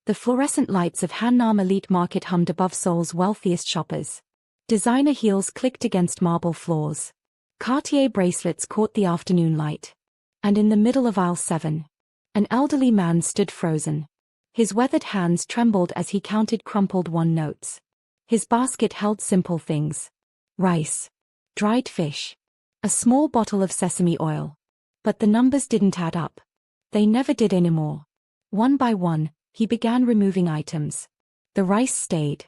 The fluorescent lights of Hannam Elite Market hummed above Seoul's wealthiest shoppers. Designer heels clicked against marble floors. Cartier bracelets caught the afternoon light. And in the middle of aisle 7, an elderly man stood frozen. His weathered hands trembled as he counted crumpled one notes. His basket held simple things. Rice. Dried fish. A small bottle of sesame oil. But the numbers didn't add up. They never did anymore. One by one, he began removing items. The rice stayed.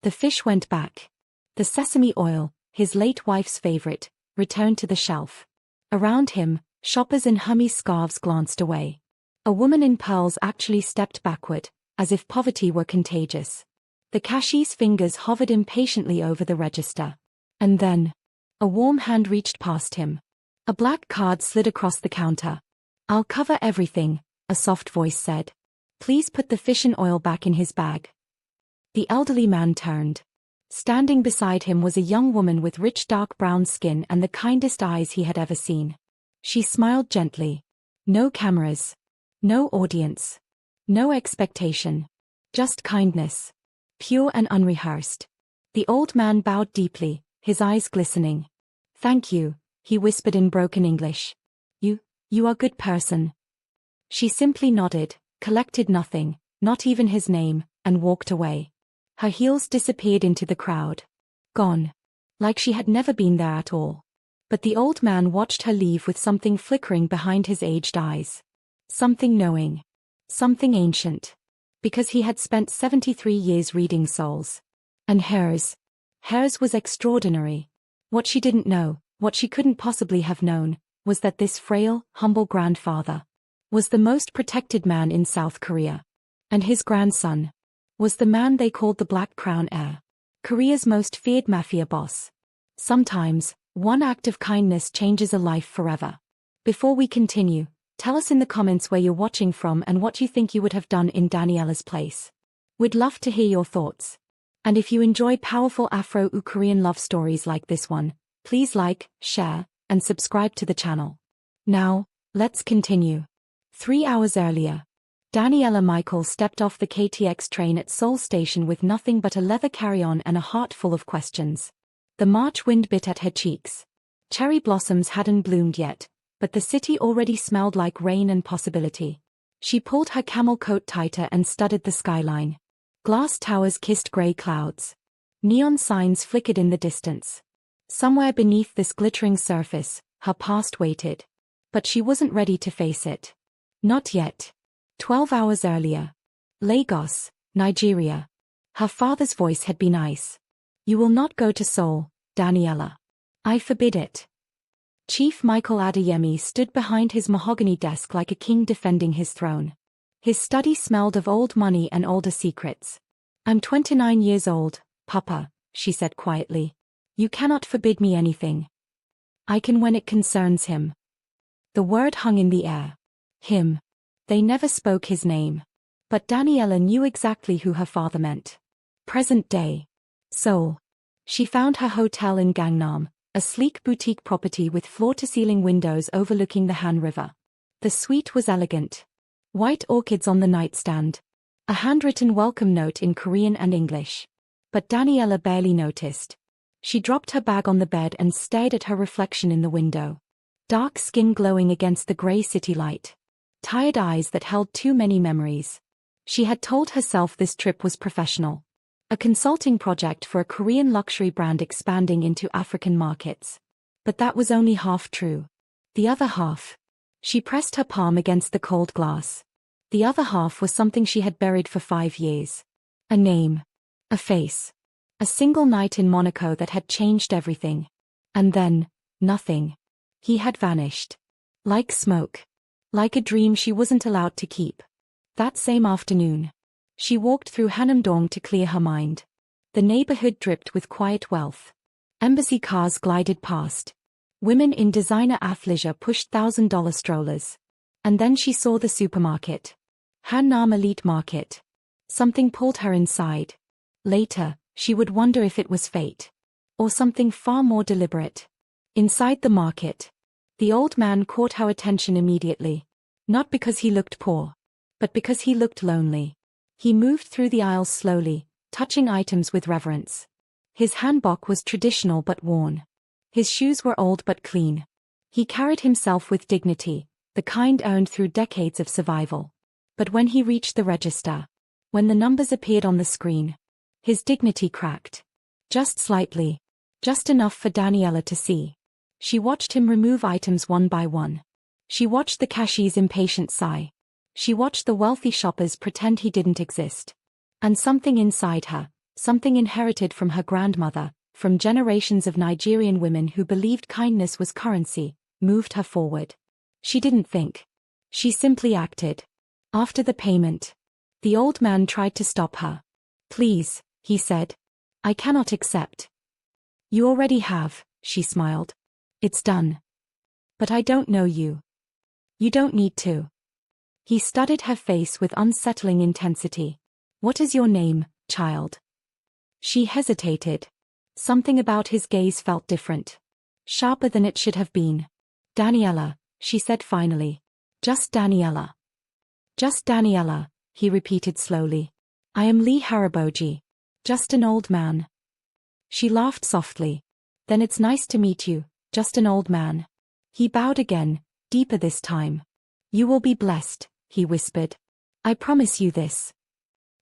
The fish went back. The sesame oil, his late wife's favorite, returned to the shelf. Around him, shoppers in hummy scarves glanced away. A woman in pearls actually stepped backward, as if poverty were contagious. The cashier's fingers hovered impatiently over the register. And then, a warm hand reached past him. A black card slid across the counter. "I'll cover everything," a soft voice said. "Please put the fish and oil back in his bag." The elderly man turned. Standing beside him was a young woman with rich dark brown skin and the kindest eyes he had ever seen. She smiled gently. No cameras. No audience. No expectation. Just kindness. Pure and unrehearsed. The old man bowed deeply, his eyes glistening. "Thank you," he whispered in broken English. You are a good person." She simply nodded, collected nothing, not even his name, and walked away. Her heels disappeared into the crowd. Gone. Like she had never been there at all. But the old man watched her leave with something flickering behind his aged eyes. Something knowing. Something ancient. Because he had spent 73 years reading souls. And hers was extraordinary. What she didn't know, what she couldn't possibly have known, was that this frail, humble grandfather was the most protected man in South Korea. And his grandson was the man they called the Black Crown Heir. Korea's most feared mafia boss. Sometimes, one act of kindness changes a life forever. Before we continue, tell us in the comments where you're watching from and what you think you would have done in Daniela's place. We'd love to hear your thoughts. And if you enjoy powerful Afro-Korean love stories like this one, please like, share, and subscribe to the channel. Now, let's continue. 3 hours earlier, Daniela Michael stepped off the KTX train at Seoul Station with nothing but a leather carry-on and a heart full of questions. The March wind bit at her cheeks. Cherry blossoms hadn't bloomed yet, but the city already smelled like rain and possibility. She pulled her camel coat tighter and studied the skyline. Glass towers kissed grey clouds. Neon signs flickered in the distance. Somewhere beneath this glittering surface, her past waited. But she wasn't ready to face it. Not yet. 12 hours earlier. Lagos, Nigeria. Her father's voice had been ice. "You will not go to Seoul, Daniela. I forbid it." Chief Michael Adeyemi stood behind his mahogany desk like a king defending his throne. His study smelled of old money and older secrets. "I'm 29 years old, Papa," she said quietly. "You cannot forbid me anything. I can when it concerns him." The word hung in the air. Him. They never spoke his name. But Daniela knew exactly who her father meant. Present day. Seoul. She found her hotel in Gangnam, a sleek boutique property with floor-to-ceiling windows overlooking the Han River. The suite was elegant. White orchids on the nightstand. A handwritten welcome note in Korean and English. But Daniela barely noticed. She dropped her bag on the bed and stared at her reflection in the window. Dark skin glowing against the grey city light. Tired eyes that held too many memories. She had told herself this trip was professional. A consulting project for a Korean luxury brand expanding into African markets. But that was only half true. The other half. She pressed her palm against the cold glass. The other half was something she had buried for 5 years. A name. A face. A single night in Monaco that had changed everything. And then, nothing. He had vanished. Like smoke. Like a dream she wasn't allowed to keep. That same afternoon, she walked through Hanamdong to clear her mind. The neighborhood dripped with quiet wealth. Embassy cars glided past. Women in designer athleisure pushed $1,000 strollers. And then she saw the supermarket. Hannam Elite Market. Something pulled her inside. Later, she would wonder if it was fate. Or something far more deliberate. Inside the market. The old man caught her attention immediately. Not because he looked poor. But because he looked lonely. He moved through the aisles slowly, touching items with reverence. His hanbok was traditional but worn. His shoes were old but clean. He carried himself with dignity, the kind earned through decades of survival. But when he reached the register, when the numbers appeared on the screen, his dignity cracked. Just slightly. Just enough for Daniela to see. She watched him remove items one by one. She watched the cashier's impatient sigh. She watched the wealthy shoppers pretend he didn't exist. And something inside her, something inherited from her grandmother, from generations of Nigerian women who believed kindness was currency, moved her forward. She didn't think. She simply acted. After the payment, the old man tried to stop her. "Please," he said. "I cannot accept." "You already have," she smiled. "It's done. But I don't know you. You don't need to." He studied her face with unsettling intensity. "What is your name, child?" She hesitated. Something about his gaze felt different. Sharper than it should have been. "Daniela," she said finally. "Just Daniela." "Just Daniela," he repeated slowly. "I am Lee Haraboji. Just an old man." She laughed softly. "Then it's nice to meet you, just an old man." He bowed again, deeper this time. "You will be blessed," he whispered. "I promise you this."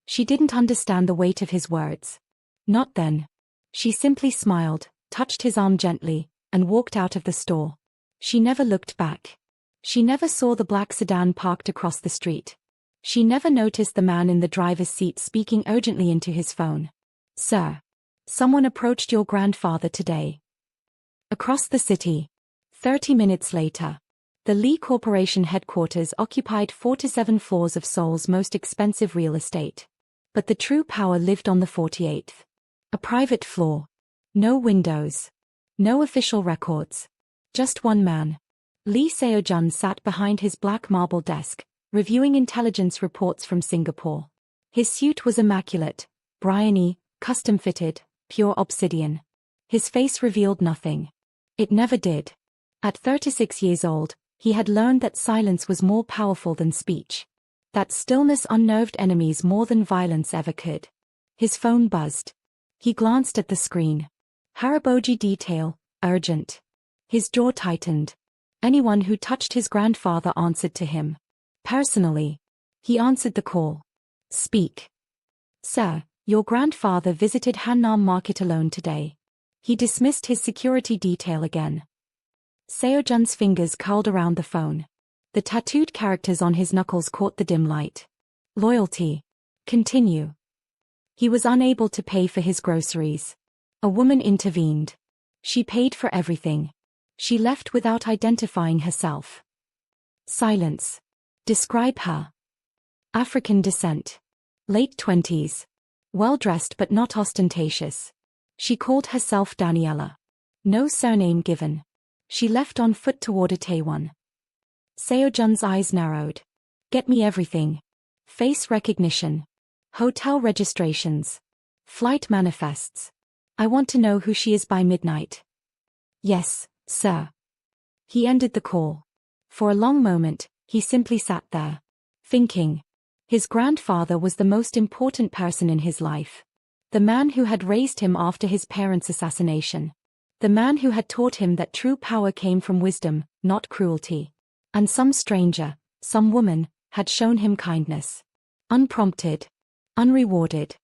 She didn't understand the weight of his words. Not then. She simply smiled, touched his arm gently, and walked out of the store. She never looked back. She never saw the black sedan parked across the street. She never noticed the man in the driver's seat speaking urgently into his phone. "Sir. Someone approached your grandfather today." Across the city. 30 minutes later. The Lee Corporation headquarters occupied 4 to 7 floors of Seoul's most expensive real estate. But the true power lived on the 48th. A private floor. No windows. No official records. Just one man. Lee Seo-jun sat behind his black marble desk, reviewing intelligence reports from Singapore. His suit was immaculate, bryony, custom-fitted, pure obsidian. His face revealed nothing. It never did. At 36 years old, he had learned that silence was more powerful than speech. That stillness unnerved enemies more than violence ever could. His phone buzzed. He glanced at the screen. Haraboji detail, urgent. His jaw tightened. Anyone who touched his grandfather answered to him. Personally. He answered the call. "Speak." "Sir, your grandfather visited Hannam Market alone today." He dismissed his security detail again. Seo-jun's fingers curled around the phone. The tattooed characters on his knuckles caught the dim light. Loyalty. Continue. He was unable to pay for his groceries. A woman intervened. She paid for everything. She left without identifying herself. Silence. Describe her. African descent. Late 20s. Well-dressed but not ostentatious. She called herself Daniela. No surname given. She left on foot toward Itaewon. Seo-jun's eyes narrowed. "Get me everything. Face recognition. Hotel registrations. Flight manifests. I want to know who she is by midnight." "Yes, sir." He ended the call. For a long moment, he simply sat there. Thinking. His grandfather was the most important person in his life. The man who had raised him after his parents' assassination. The man who had taught him that true power came from wisdom, not cruelty. And some stranger, some woman, had shown him kindness. Unprompted. Unrewarded.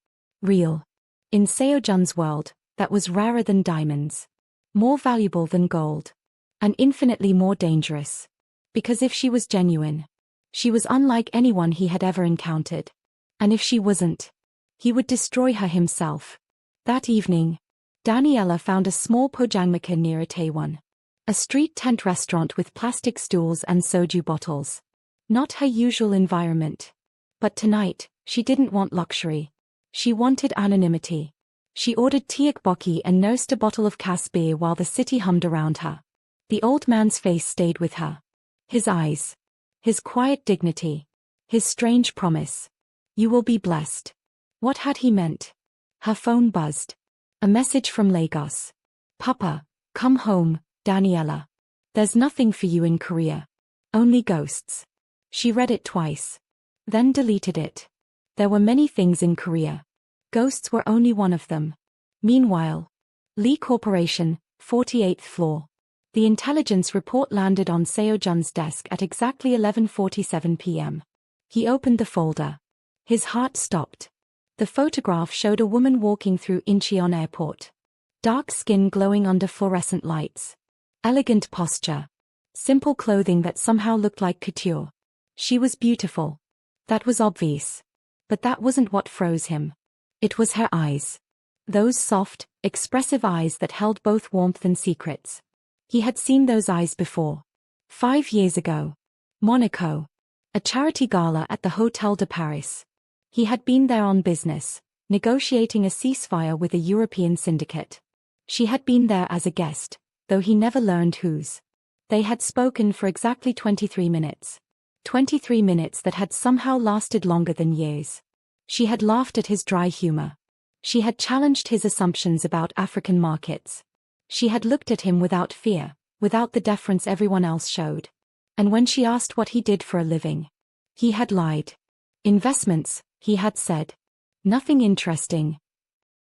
Real. In Seo-jun's world, that was rarer than diamonds. More valuable than gold. And infinitely more dangerous. Because if she was genuine, she was unlike anyone he had ever encountered. And if she wasn't, he would destroy her himself. That evening, Daniela found a small pojangmaka near Itaewon. A street tent restaurant with plastic stools and soju bottles. Not her usual environment. But tonight, she didn't want luxury. She wanted anonymity. She ordered tteokbokki and nursed a bottle of Cass beer while the city hummed around her. The old man's face stayed with her. His eyes. His quiet dignity. His strange promise. "You will be blessed." What had he meant? Her phone buzzed. A message from Lagos. "Papa, come home, Daniela. There's nothing for you in Korea. Only ghosts." She read it twice. Then deleted it. There were many things in Korea. Ghosts were only one of them. Meanwhile, Lee Corporation, 48th floor. The intelligence report landed on Seo-jun's desk at exactly 11:47 p.m. He opened the folder. His heart stopped. The photograph showed a woman walking through Incheon Airport. Dark skin glowing under fluorescent lights. Elegant posture. Simple clothing that somehow looked like couture. She was beautiful. That was obvious. But that wasn't what froze him. It was her eyes. Those soft, expressive eyes that held both warmth and secrets. He had seen those eyes before. 5 years ago. Monaco. A charity gala at the Hotel de Paris. He had been there on business, negotiating a ceasefire with a European syndicate. She had been there as a guest, though he never learned whose. They had spoken for exactly 23 minutes. 23 minutes that had somehow lasted longer than years. She had laughed at his dry humor. She had challenged his assumptions about African markets. She had looked at him without fear, without the deference everyone else showed. And when she asked what he did for a living, he had lied. Investments, he had said. Nothing interesting.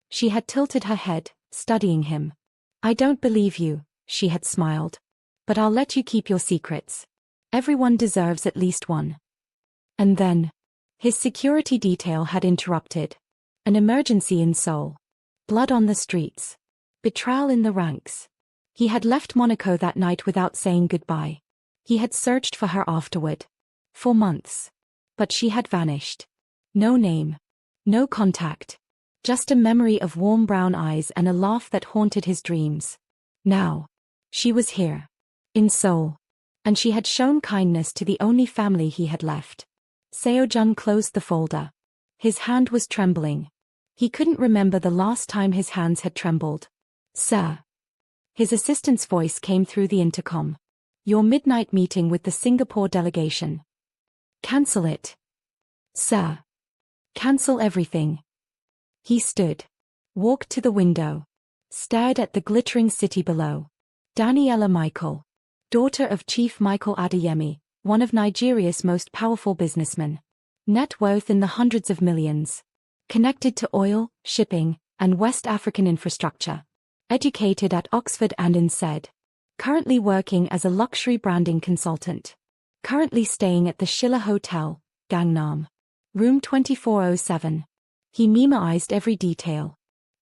She had tilted her head, studying him. I don't believe you, she had smiled. But I'll let you keep your secrets. Everyone deserves at least one. And then, his security detail had interrupted. An emergency in Seoul. Blood on the streets. Betrayal in the ranks. He had left Monaco that night without saying goodbye. He had searched for her afterward. For months. But she had vanished. No name. No contact. Just a memory of warm brown eyes and a laugh that haunted his dreams. Now. She was here. In Seoul. And she had shown kindness to the only family he had left. Seo-jun closed the folder. His hand was trembling. He couldn't remember the last time his hands had trembled. Sir. His assistant's voice came through the intercom. Your midnight meeting with the Singapore delegation. Cancel it. Sir. Cancel everything. He stood. Walked to the window. Stared at the glittering city below. Daniela Michael. Daughter of Chief Michael Adeyemi, one of Nigeria's most powerful businessmen. Net worth in the hundreds of millions. Connected to oil, shipping, and West African infrastructure. Educated at Oxford and INSEAD. Currently working as a luxury branding consultant. Currently staying at the Schiller Hotel, Gangnam. Room 2407. He memoized every detail.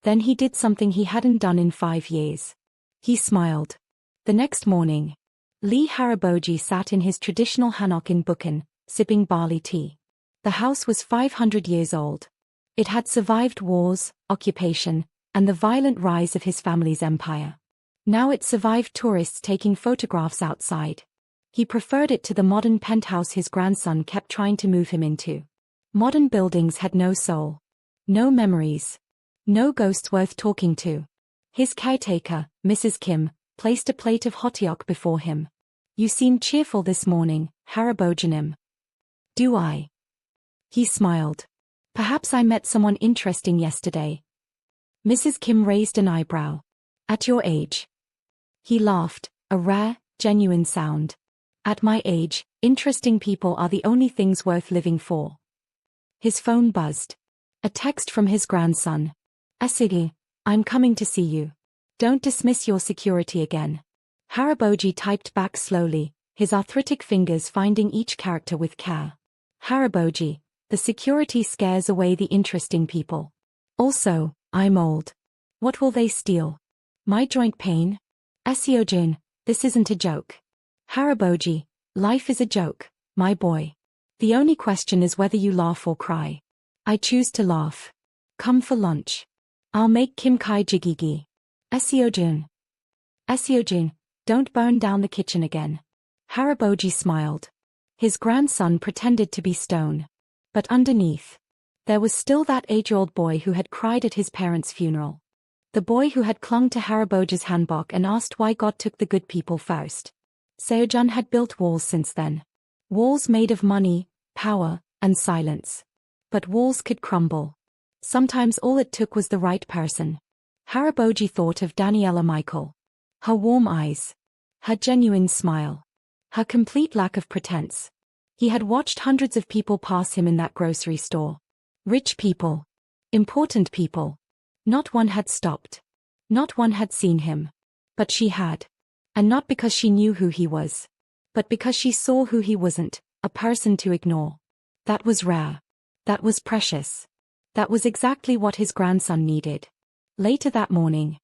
Then he did something he hadn't done in 5 years. He smiled. The next morning, Lee Haraboji sat in his traditional hanok in Bukhan, sipping barley tea. The house was 500 years old. It had survived wars, occupation, and the violent rise of his family's empire. Now it survived tourists taking photographs outside. He preferred it to the modern penthouse his grandson kept trying to move him into. Modern buildings had no soul. No memories. No ghosts worth talking to. His caretaker, Mrs. Kim, placed a plate of hotteok before him. You seem cheerful this morning, Harabojanim. Do I? He smiled. Perhaps I met someone interesting yesterday. Mrs. Kim raised an eyebrow. At your age. He laughed, a rare, genuine sound. At my age, interesting people are the only things worth living for. His phone buzzed. A text from his grandson. Asigi, I'm coming to see you. Don't dismiss your security again. Haraboji typed back slowly, his arthritic fingers finding each character with care. Haraboji, the security scares away the interesting people. Also, I'm old. What will they steal? My joint pain? Seojun, this isn't a joke. Haraboji, life is a joke, my boy. The only question is whether you laugh or cry. I choose to laugh. Come for lunch. I'll make Kim Kai jigigi. Seojun. Seojun, don't burn down the kitchen again. Haraboji smiled. His grandson pretended to be stone. But underneath, there was still that 8-year-old boy who had cried at his parents' funeral. The boy who had clung to Haraboji's hanbok and asked why God took the good people first. Seojun had built walls since then. Walls made of money, power, and silence. But walls could crumble. Sometimes all it took was the right person. Haraboji thought of Daniela Michael. Her warm eyes. Her genuine smile. Her complete lack of pretense. He had watched hundreds of people pass him in that grocery store. Rich people. Important people. Not one had stopped. Not one had seen him. But she had. And not because she knew who he was. But because she saw who he wasn't, a person to ignore. That was rare. That was precious. That was exactly what his grandson needed. Later that morning,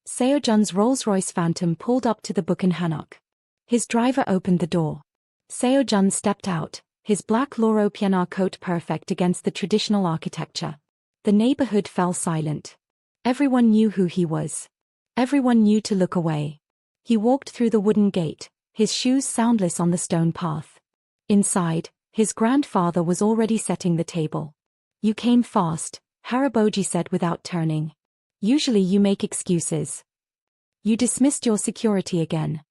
Seo-jun's Rolls-Royce Phantom pulled up to the Bukhan. His driver opened the door. Seo-jun stepped out, his black Loro Piana coat perfect against the traditional architecture. The neighborhood fell silent. Everyone knew who he was. Everyone knew to look away. He walked through the wooden gate, his shoes soundless on the stone path. Inside, his grandfather was already setting the table. You came fast, Haraboji said without turning. Usually you make excuses. You dismissed your security again.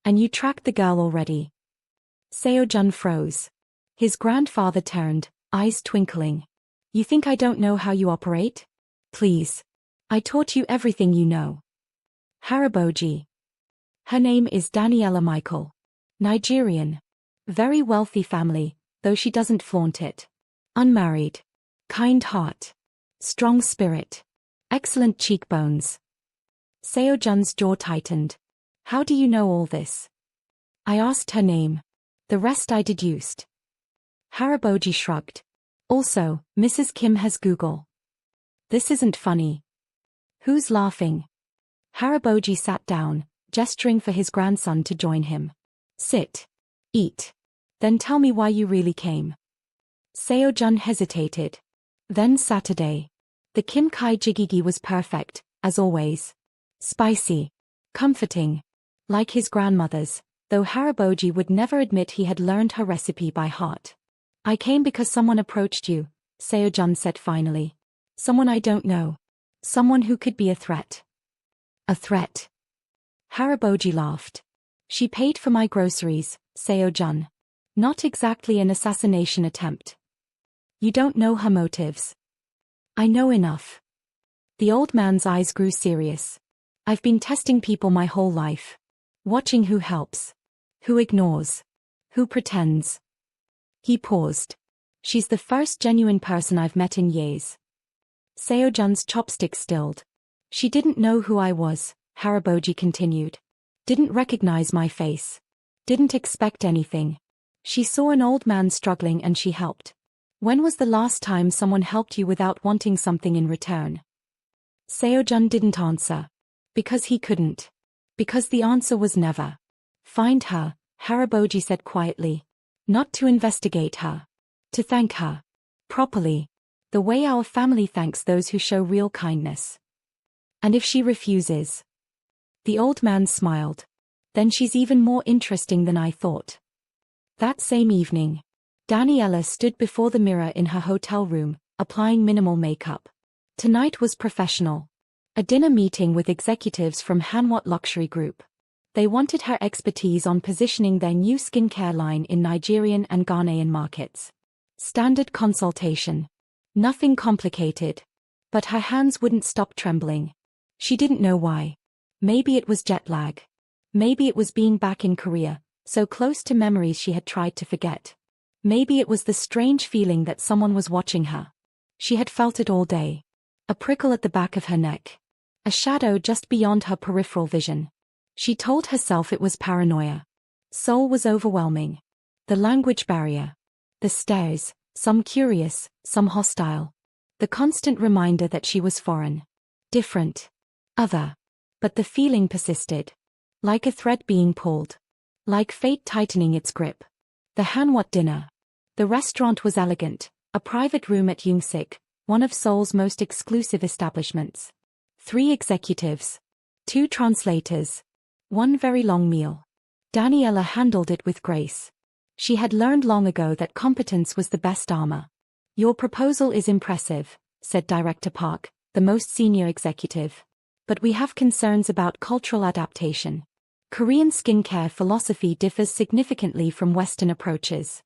And you tracked the girl already. Seo-jun froze. His grandfather turned, eyes twinkling. You think I don't know how you operate? Please. I taught you everything you know. Haraboji. Her name is Daniela Michael. Nigerian. Very wealthy family, though she doesn't flaunt it. Unmarried. Kind heart. Strong spirit. Excellent cheekbones. Seo-jun's jaw tightened. How do you know all this? I asked her name. The rest I deduced. Haraboji shrugged. Also, Mrs. Kim has Google. This isn't funny. Who's laughing? Haraboji sat down, gesturing for his grandson to join him. Sit. Eat. Then tell me why you really came. Seo-jun hesitated. Then Saturday. The Kim Kai jigigi was perfect, as always. Spicy. Comforting. Like his grandmother's, though Haraboji would never admit he had learned her recipe by heart. I came because someone approached you, Seo-jun said finally. Someone I don't know. Someone who could be a threat. A threat. Haraboji laughed. She paid for my groceries, Seo-jun. Not exactly an assassination attempt. You don't know her motives. I know enough. The old man's eyes grew serious. I've been testing people my whole life. Watching who helps. Who ignores. Who pretends. He paused. She's the first genuine person I've met in years. Seo-jun's chopstick stilled. She didn't know who I was, Haraboji continued. Didn't recognize my face. Didn't expect anything. She saw an old man struggling and she helped. When was the last time someone helped you without wanting something in return? Seo-jun didn't answer. Because he couldn't. Because the answer was never. Find her, Haraboji said quietly. Not to investigate her. To thank her. Properly. The way our family thanks those who show real kindness. And if she refuses? The old man smiled. Then she's even more interesting than I thought. That same evening, Daniela stood before the mirror in her hotel room, applying minimal makeup. Tonight was professional. A dinner meeting with executives from Hanwhat Luxury Group. They wanted her expertise on positioning their new skincare line in Nigerian and Ghanaian markets. Standard consultation. Nothing complicated. But her hands wouldn't stop trembling. She didn't know why. Maybe it was jet lag. Maybe it was being back in Korea, so close to memories she had tried to forget. Maybe it was the strange feeling that someone was watching her. She had felt it all day. A prickle at the back of her neck. A shadow just beyond her peripheral vision. She told herself it was paranoia. Seoul was overwhelming. The language barrier. The stares, some curious, some hostile. The constant reminder that she was foreign. Different. Other. But the feeling persisted. Like a thread being pulled. Like fate tightening its grip. The Hanwhat dinner. The restaurant was elegant, a private room at Yungsik, one of Seoul's most exclusive establishments. 3 executives. 2 translators. 1 very long meal. Daniela handled it with grace. She had learned long ago that competence was the best armor. Your proposal is impressive, said Director Park, the most senior executive. But we have concerns about cultural adaptation. Korean skincare philosophy differs significantly from Western approaches.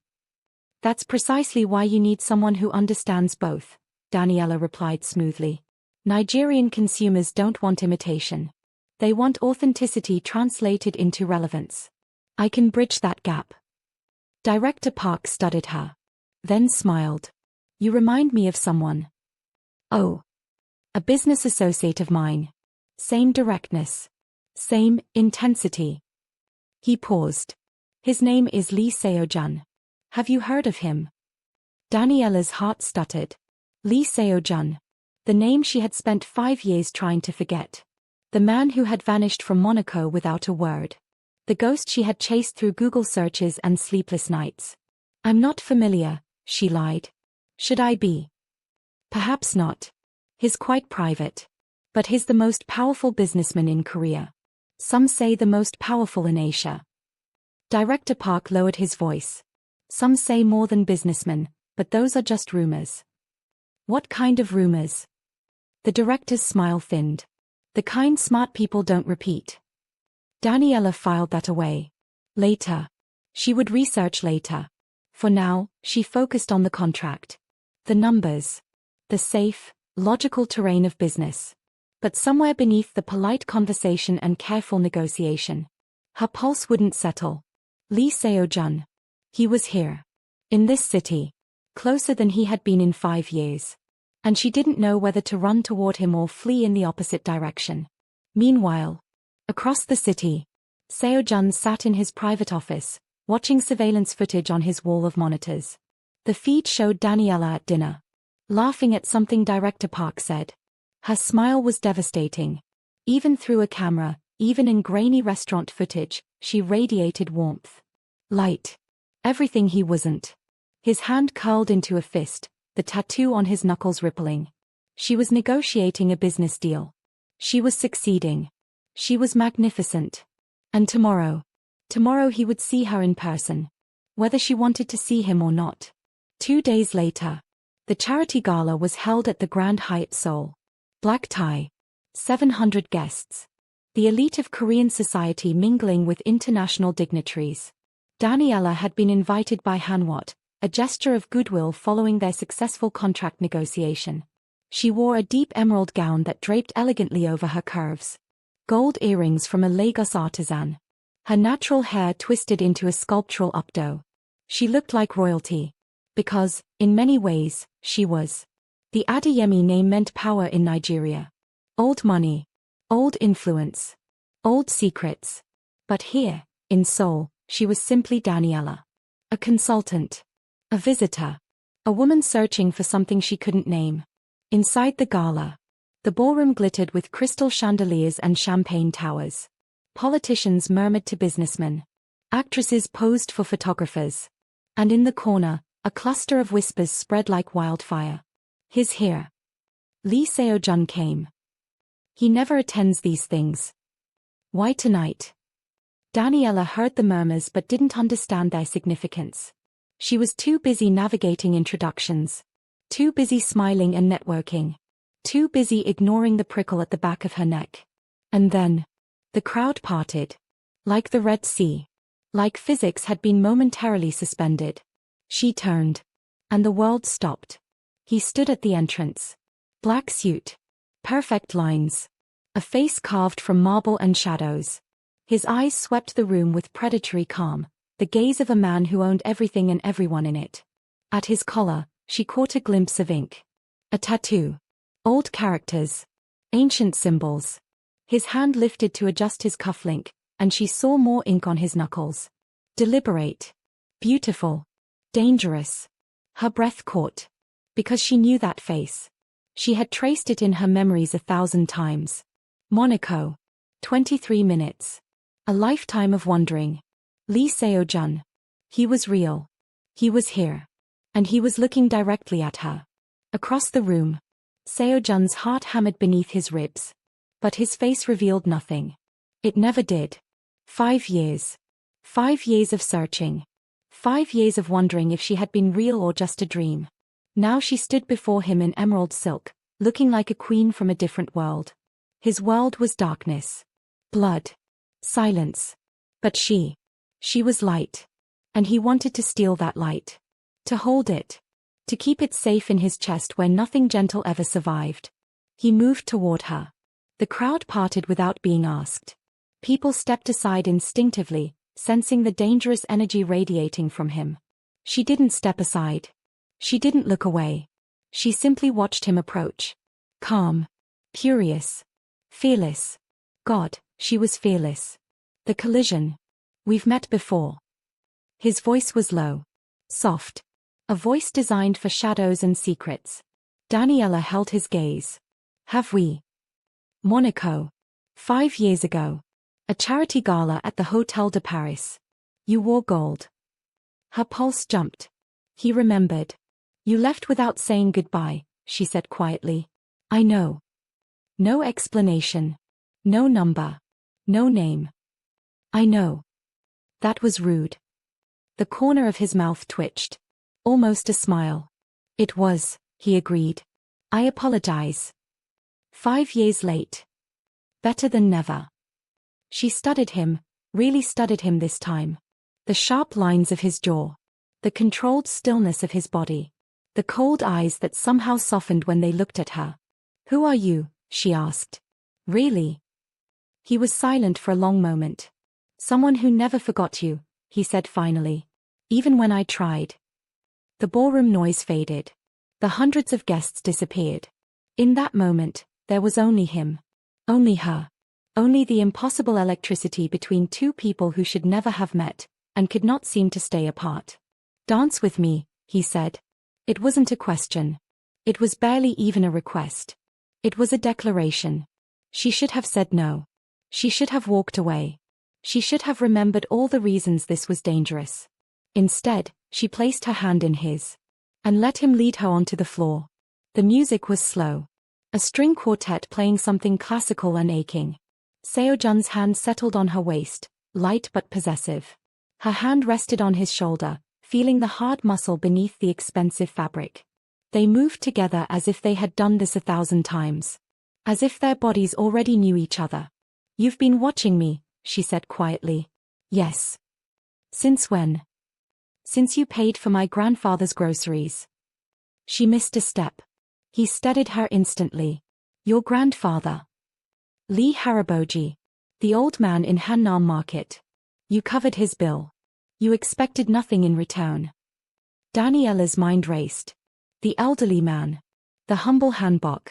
That's precisely why you need someone who understands both, Daniela replied smoothly. Nigerian consumers don't want imitation. They want authenticity translated into relevance. I can bridge that gap. Director Park studied her. Then smiled. You remind me of someone. Oh. A business associate of mine. Same directness. Same intensity. He paused. His name is Lee Seo-jun. Have you heard of him? Daniela's heart stuttered. Lee Seo-jun. The name she had spent 5 years trying to forget. The man who had vanished from Monaco without a word. The ghost she had chased through Google searches and sleepless nights. I'm not familiar, she lied. Should I be? Perhaps not. He's quite private. But he's the most powerful businessman in Korea. Some say the most powerful in Asia. Director Park lowered his voice. Some say more than businessman, but those are just rumors. What kind of rumors? The director's smile thinned. The kind smart people don't repeat. Daniela filed that away. Later. She would research later. For now, she focused on the contract. The numbers. The safe, logical terrain of business. But somewhere beneath the polite conversation and careful negotiation, her pulse wouldn't settle. Lee Seo-jun. He was here. In this city. Closer than he had been in 5 years. And she didn't know whether to run toward him or flee in the opposite direction. Meanwhile, across the city, Seo-jun sat in his private office, watching surveillance footage on his wall of monitors. The feed showed Daniela at dinner. Laughing at something Director Park said. Her smile was devastating. Even through a camera, even in grainy restaurant footage, she radiated warmth. Light. Everything he wasn't. His hand curled into a fist, the tattoo on his knuckles rippling. She was negotiating a business deal. She was succeeding. She was magnificent. And tomorrow he would see her in person. Whether she wanted to see him or not. 2 days later. The charity gala was held at the Grand Hyatt Seoul. Black tie. 700 guests. The elite of Korean society mingling with international dignitaries. Daniela had been invited by Hanwhat, a gesture of goodwill following their successful contract negotiation. She wore a deep emerald gown that draped elegantly over her curves. Gold earrings from a Lagos artisan. Her natural hair twisted into a sculptural updo. She looked like royalty. Because, in many ways, she was. The Adeyemi name meant power in Nigeria. Old money. Old influence. Old secrets. But here, in Seoul, she was simply Daniela. A consultant. A visitor. A woman searching for something she couldn't name. Inside the gala. The ballroom glittered with crystal chandeliers and champagne towers. Politicians murmured to businessmen. Actresses posed for photographers. And in the corner, a cluster of whispers spread like wildfire. He's here. Lee Seo-jun came. He never attends these things. Why tonight? Daniela heard the murmurs but didn't understand their significance. She was too busy navigating introductions. Too busy smiling and networking. Too busy ignoring the prickle at the back of her neck. And then, the crowd parted. Like the Red Sea. Like physics had been momentarily suspended. She turned. And the world stopped. He stood at the entrance. Black suit. Perfect lines. A face carved from marble and shadows. His eyes swept the room with predatory calm, the gaze of a man who owned everything and everyone in it. At his collar, she caught a glimpse of ink. A tattoo. Old characters. Ancient symbols. His hand lifted to adjust his cufflink, and she saw more ink on his knuckles. Deliberate. Beautiful. Dangerous. Her breath caught. Because she knew that face. She had traced it in her memories 1,000 times. Monaco. 23 minutes. A lifetime of wandering. Lee Seo-jun. He was real. He was here. And he was looking directly at her. Across the room. Seo-jun's heart hammered beneath his ribs. But his face revealed nothing. It never did. 5 years. 5 years of searching. 5 years of wondering if she had been real or just a dream. Now she stood before him in emerald silk, looking like a queen from a different world. His world was darkness. Blood. Silence. But she was light. And he wanted to steal that light. To hold it. To keep it safe in his chest where nothing gentle ever survived. He moved toward her. The crowd parted without being asked. People stepped aside instinctively, sensing the dangerous energy radiating from him. She didn't step aside. She didn't look away. She simply watched him approach. Calm. Curious. Fearless. God, she was fearless. The collision. We've met before. His voice was low. Soft. A voice designed for shadows and secrets. Daniela held his gaze. Have we? Monaco. 5 years ago. A charity gala at the Hotel de Paris. You wore gold. Her pulse jumped. He remembered. You left without saying goodbye, she said quietly. I know. No explanation. No number. No name. I know. That was rude. The corner of his mouth twitched. Almost a smile. It was, he agreed. I apologize. 5 years late. Better than never. She studied him, really studied him this time. The sharp lines of his jaw. The controlled stillness of his body. The cold eyes that somehow softened when they looked at her. Who are you? She asked. Really? He was silent for a long moment. Someone who never forgot you, he said finally. Even when I tried. The ballroom noise faded. The hundreds of guests disappeared. In that moment, there was only him. Only her. Only the impossible electricity between two people who should never have met, and could not seem to stay apart. Dance with me, he said. It wasn't a question. It was barely even a request. It was a declaration. She should have said no. She should have walked away. She should have remembered all the reasons this was dangerous. Instead, she placed her hand in his. And let him lead her onto the floor. The music was slow. A string quartet playing something classical and aching. Seo-jun's hand settled on her waist, light but possessive. Her hand rested on his shoulder, feeling the hard muscle beneath the expensive fabric. They moved together as if they had done this 1,000 times. As if their bodies already knew each other. You've been watching me, she said quietly. Yes. Since when? Since you paid for my grandfather's groceries. She missed a step. He steadied her instantly. Your grandfather. Lee Haraboji. The old man in Hannam Market. You covered his bill. You expected nothing in return. Daniela's mind raced. The elderly man. The humble hanbok.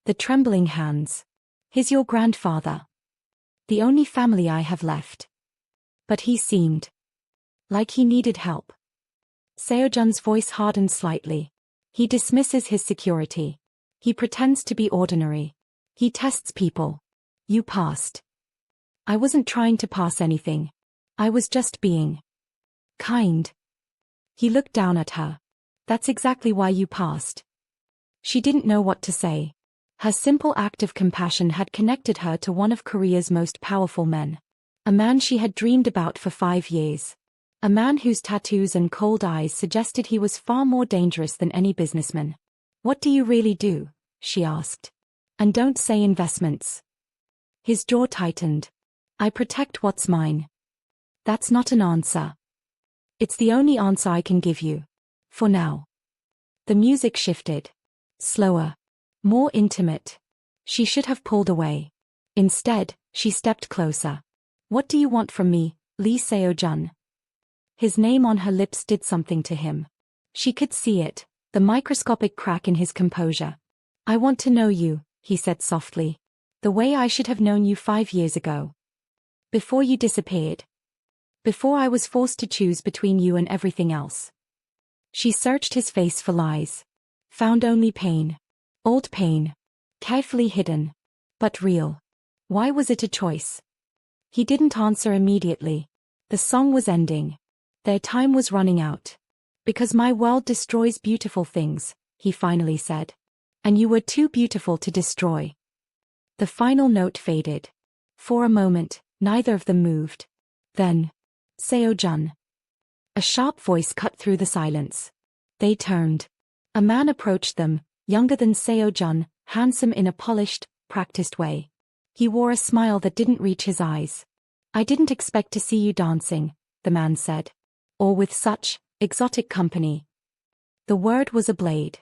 The trembling hands. He's your grandfather. The only family I have left. But he seemed like he needed help. Seo-jun's voice hardened slightly. He dismisses his security. He pretends to be ordinary. He tests people. You passed. I wasn't trying to pass anything. I was just being kind. He looked down at her. That's exactly why you passed. She didn't know what to say. Her simple act of compassion had connected her to one of Korea's most powerful men. A man she had dreamed about for 5 years. A man whose tattoos and cold eyes suggested he was far more dangerous than any businessman. What do you really do? She asked. And don't say investments. His jaw tightened. I protect what's mine. That's not an answer. It's the only answer I can give you. For now. The music shifted. Slower. More intimate. She should have pulled away. Instead, she stepped closer. What do you want from me, Lee Seo-jun? His name on her lips did something to him. She could see it, the microscopic crack in his composure. I want to know you, he said softly. The way I should have known you 5 years ago. Before you disappeared. Before I was forced to choose between you and everything else. She searched his face for lies. Found only pain. Old pain. Carefully hidden. But real. Why was it a choice? He didn't answer immediately. The song was ending. Their time was running out. Because my world destroys beautiful things, he finally said. And you were too beautiful to destroy. The final note faded. For a moment, neither of them moved. Then, Seo-jun. A sharp voice cut through the silence. They turned. A man approached them, younger than Seo-jun, handsome in a polished, practiced way. He wore a smile that didn't reach his eyes. I didn't expect to see you dancing, the man said. Or with such exotic company. The word was a blade.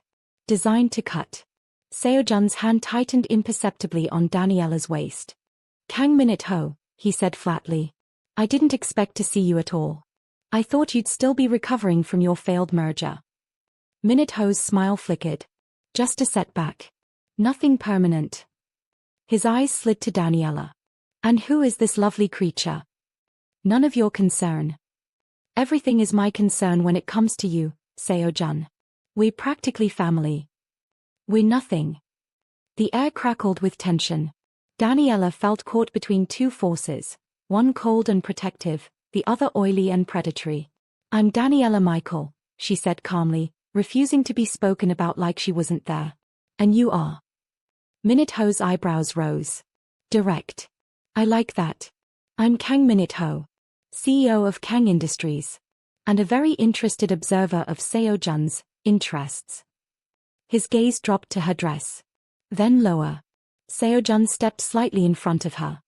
Designed to cut. Seo-jun's hand tightened imperceptibly on Daniela's waist. Kang Minute Ho, he said flatly. I didn't expect to see you at all. I thought you'd still be recovering from your failed merger. Minute-Ho's smile flickered. Just a setback. Nothing permanent. His eyes slid to Daniela. And who is this lovely creature? None of your concern. Everything is my concern when it comes to you, Seo-jun. We're practically family. We're nothing. The air crackled with tension. Daniela felt caught between two forces, one cold and protective, the other oily and predatory. I'm Daniela Michael, she said calmly, refusing to be spoken about like she wasn't there. And you are. Minute-Ho's eyebrows rose. Direct. I like that. I'm Kang Minute-Ho, CEO of Kang Industries, and a very interested observer of Seo-jun's interests. His gaze dropped to her dress. Then lower. Seo-jun stepped slightly in front of her.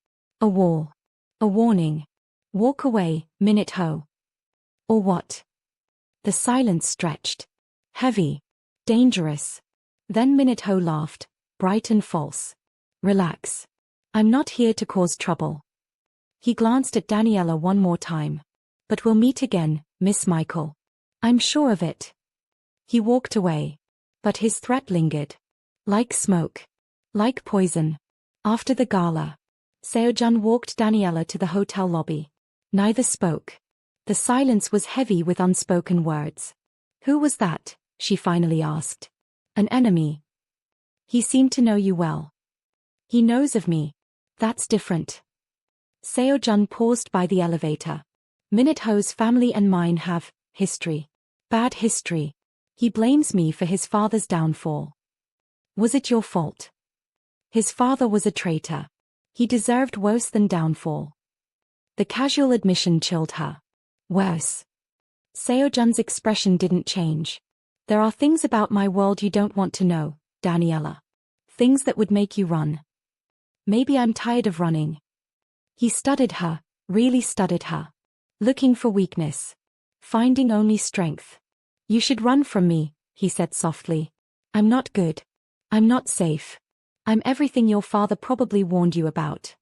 A wall. A warning. Walk away, Minute-Ho. Or what? The silence stretched. Heavy. Dangerous. Then Minute-Ho laughed, bright and false. Relax. I'm not here to cause trouble. He glanced at Daniela one more time. But we'll meet again, Miss Michael. I'm sure of it. He walked away. But his threat lingered. Like smoke. Like poison. After the gala, Seo-jun walked Daniela to the hotel lobby. Neither spoke. The silence was heavy with unspoken words. Who was that? She finally asked. An enemy. He seemed to know you well. He knows of me. That's different. Seo-jun paused by the elevator. Minute-Ho's family and mine have history. Bad history. He blames me for his father's downfall. Was it your fault? His father was a traitor. He deserved worse than downfall. The casual admission chilled her. Worse. Seo-jun's expression didn't change. There are things about my world you don't want to know, Daniela. Things that would make you run. Maybe I'm tired of running. He studied her, really studied her. Looking for weakness. Finding only strength. You should run from me, he said softly. I'm not good. I'm not safe. I'm everything your father probably warned you about.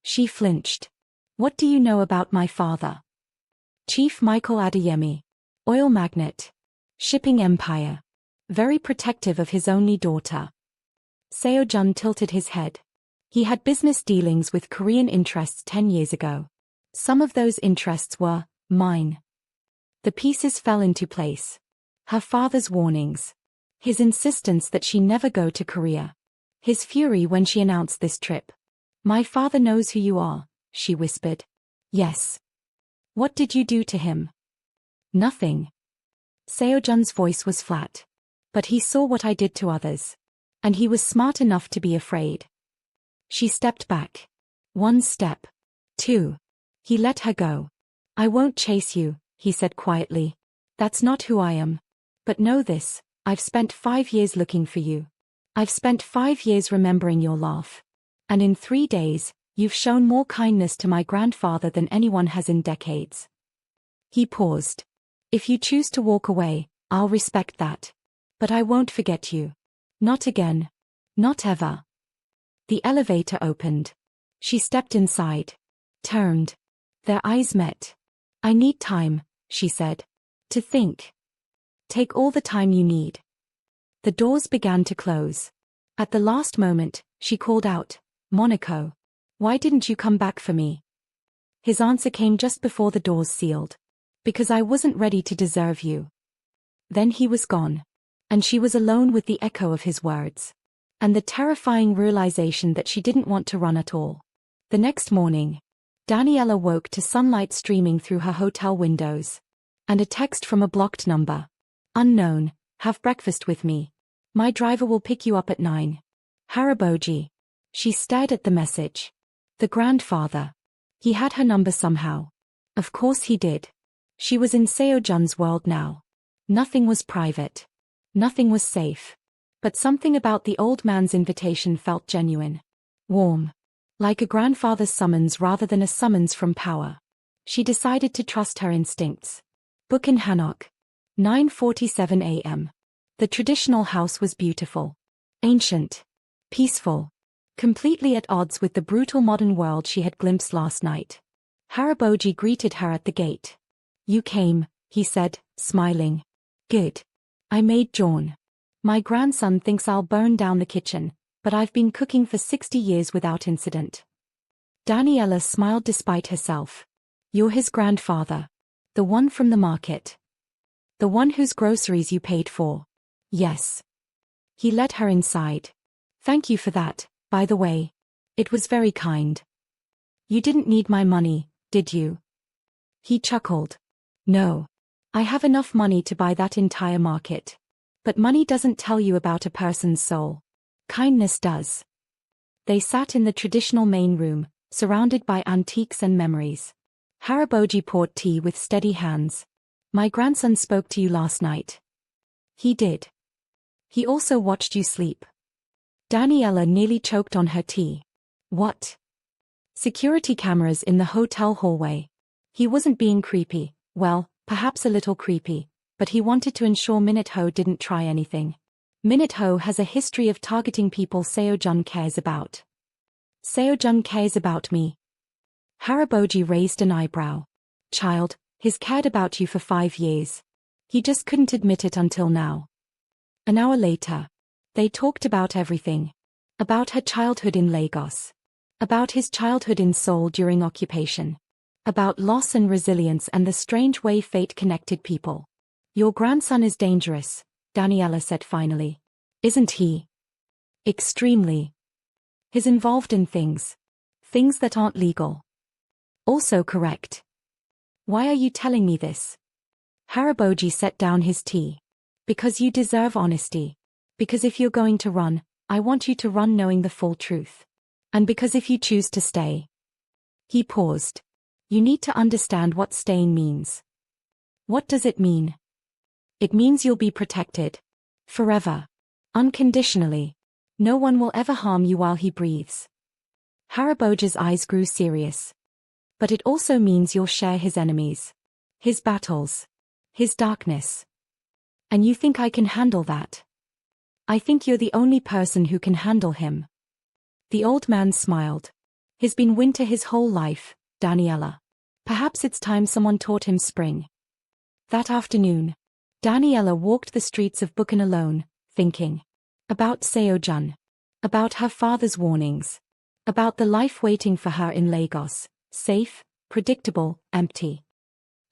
She flinched. What do you know about my father? Chief Michael Adeyemi. Oil magnate. Shipping empire. Very protective of his only daughter. Seo-jun tilted his head. He had business dealings with Korean interests 10 years ago. Some of those interests were mine. The pieces fell into place. Her father's warnings. His insistence that she never go to Korea. His fury when she announced this trip. My father knows who you are, she whispered. Yes. What did you do to him? Nothing. Seo-jun's voice was flat. But he saw what I did to others. And he was smart enough to be afraid. She stepped back. 1 step. 2. He let her go. I won't chase you, he said quietly. That's not who I am. But know this, I've spent 5 years looking for you. I've spent 5 years remembering your laugh. And in 3 days, you've shown more kindness to my grandfather than anyone has in decades. He paused. If you choose to walk away, I'll respect that. But I won't forget you. Not again. Not ever. The elevator opened. She stepped inside. Turned. Their eyes met. I need time, she said. To think. Take all the time you need. The doors began to close. At the last moment, she called out, Monaco. Why didn't you come back for me? His answer came just before the doors sealed. Because I wasn't ready to deserve you. Then he was gone. And she was alone with the echo of his words. And the terrifying realization that she didn't want to run at all. The next morning, Daniela woke to sunlight streaming through her hotel windows. And a text from a blocked number. Unknown, have breakfast with me. My driver will pick you up at 9. Haraboji. She stared at the message. The grandfather. He had her number somehow. Of course he did. She was in Seo-jun's world now. Nothing was private. Nothing was safe. But something about the old man's invitation felt genuine. Warm. Like a grandfather's summons rather than a summons from power. She decided to trust her instincts. Book in Hanok. 9:47 a.m. The traditional house was beautiful. Ancient. Peaceful. Completely at odds with the brutal modern world she had glimpsed last night. Haraboji greeted her at the gate. You came, he said, smiling. Good. I made John. My grandson thinks I'll burn down the kitchen, but I've been cooking for 60 years without incident. Daniela smiled despite herself. You're his grandfather. The one from the market. The one whose groceries you paid for. Yes. He led her inside. Thank you for that, by the way. It was very kind. You didn't need my money, did you? He chuckled. No. I have enough money to buy that entire market. But money doesn't tell you about a person's soul. Kindness does. They sat in the traditional main room, surrounded by antiques and memories. Haraboji poured tea with steady hands. My grandson spoke to you last night. He did. He also watched you sleep. Daniela nearly choked on her tea. What? Security cameras in the hotel hallway. He wasn't being creepy, well, perhaps a little creepy, but he wanted to ensure Minute-ho didn't try anything. Minute-ho has a history of targeting people Seo-jun cares about. Seo-jun cares about me. Haraboji raised an eyebrow. Child, he's cared about you for 5 years. He just couldn't admit it until now. An hour later. They talked about everything. About her childhood in Lagos. About his childhood in Seoul during occupation. About loss and resilience and the strange way fate connected people. Your grandson is dangerous, Daniela said finally. Isn't he? Extremely. He's involved in things. Things that aren't legal. Also correct. Why are you telling me this? Haraboji set down his tea. Because you deserve honesty. Because if you're going to run, I want you to run knowing the full truth. And because if you choose to stay. He paused. You need to understand what staying means. What does it mean? It means you'll be protected. Forever. Unconditionally. No one will ever harm you while he breathes. Haraboji's eyes grew serious. But it also means you'll share his enemies. His battles. His darkness. And you think I can handle that? I think you're the only person who can handle him. The old man smiled. He's been winter his whole life, Daniela. Perhaps it's time someone taught him spring. That afternoon, Daniela walked the streets of Bukhan alone, thinking. About Seo-jun. About her father's warnings. About the life waiting for her in Lagos, safe, predictable, empty.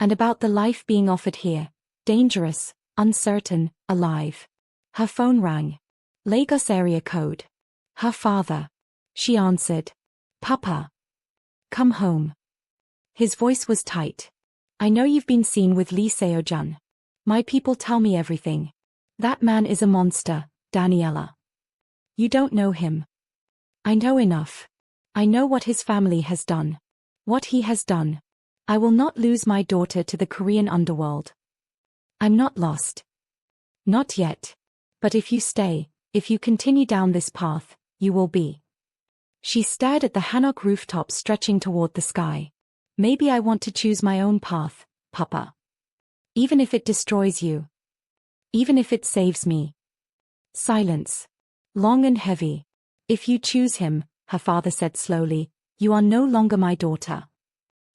And about the life being offered here, dangerous, uncertain, alive. Her phone rang. Lagos area code. Her father. She answered. Papa. Come home. His voice was tight. I know you've been seen with Lee Seo-jun. My people tell me everything. That man is a monster, Daniela. You don't know him. I know enough. I know what his family has done. What he has done. I will not lose my daughter to the Korean underworld. I'm not lost. Not yet. But if you stay, if you continue down this path, you will be. She stared at the Hanok rooftop stretching toward the sky. Maybe I want to choose my own path, Papa. Even if it destroys you. Even if it saves me. Silence. Long and heavy. If you choose him, her father said slowly, you are no longer my daughter.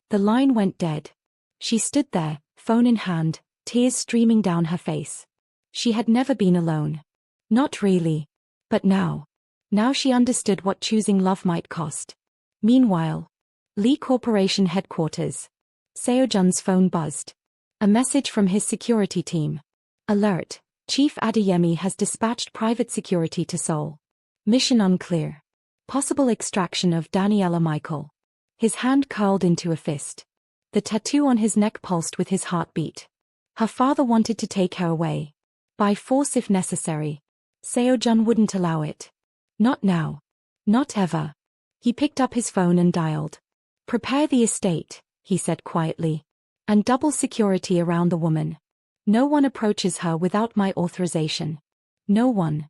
The line went dead. She stood there, phone in hand, tears streaming down her face. She had never been alone. Not really. But now. Now she understood what choosing love might cost. Meanwhile, Lee Corporation headquarters. Seo-jun's phone buzzed. A message from his security team. Alert. Chief Adeyemi has dispatched private security to Seoul. Mission unclear. Possible extraction of Daniela Michael. His hand curled into a fist. The tattoo on his neck pulsed with his heartbeat. Her father wanted to take her away. By force if necessary. Seo-jun wouldn't allow it. Not now. Not ever. He picked up his phone and dialed. Prepare the estate, he said quietly. And double security around the woman. No one approaches her without my authorization. No one.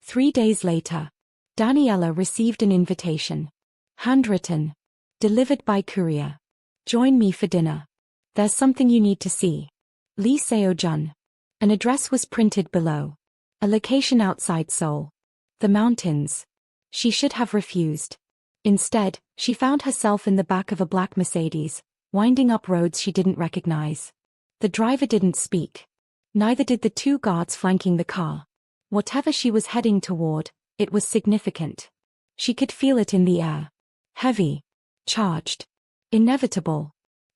3 days later. Daniela received an invitation. Handwritten. Delivered by courier. Join me for dinner. There's something you need to see. Lee Seo-jun. An address was printed below. A location outside Seoul. The mountains. She should have refused. Instead, she found herself in the back of a black Mercedes, winding up roads she didn't recognize. The driver didn't speak. Neither did the two guards flanking the car. Whatever she was heading toward, it was significant. She could feel it in the air. Heavy. Charged. Inevitable.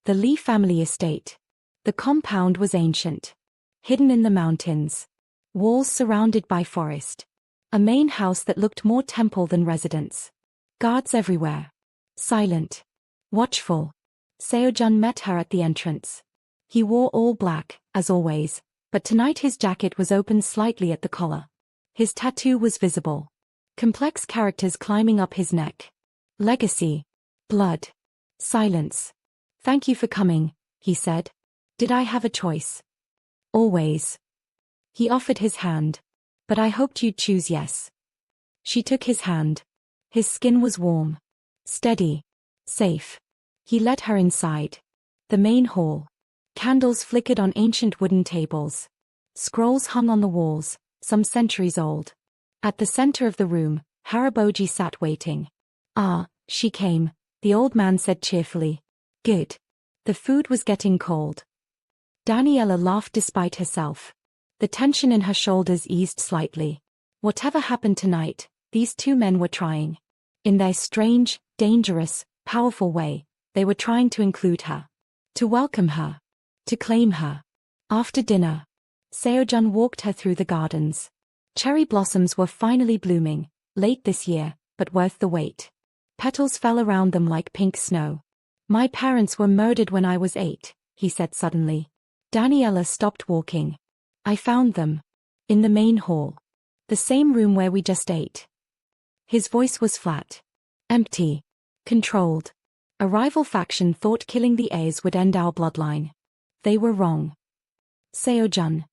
The Lee family estate. The compound was ancient. Hidden in the mountains. Walls surrounded by forest. A main house that looked more temple than residence. Guards everywhere. Silent. Watchful. Seo-jun met her at the entrance. He wore all black, as always, but tonight his jacket was open slightly at the collar. His tattoo was visible. Complex characters climbing up his neck. Legacy. Blood. Silence. "Thank you for coming," he said. "Did I have a choice?" "Always." He offered his hand. "But I hoped you'd choose yes." She took his hand. His skin was warm. Steady. Safe. He led her inside. The main hall. Candles flickered on ancient wooden tables. Scrolls hung on the walls, some centuries old. At the center of the room, Haraboji sat waiting. "Ah, she came," the old man said cheerfully. "Good." The food was getting cold. Daniela laughed despite herself. The tension in her shoulders eased slightly. Whatever happened tonight, these two men were trying. In their strange, dangerous, powerful way, they were trying to include her. To welcome her. To claim her. After dinner, Seo-jun walked her through the gardens. Cherry blossoms were finally blooming, late this year, but worth the wait. Petals fell around them like pink snow. "My parents were murdered when I was 8, he said suddenly. Daniela stopped walking. "I found them. In the main hall. The same room where we just ate." His voice was flat. Empty. Controlled. A rival faction thought killing the heirs would end our bloodline. They were wrong. Seo-jun.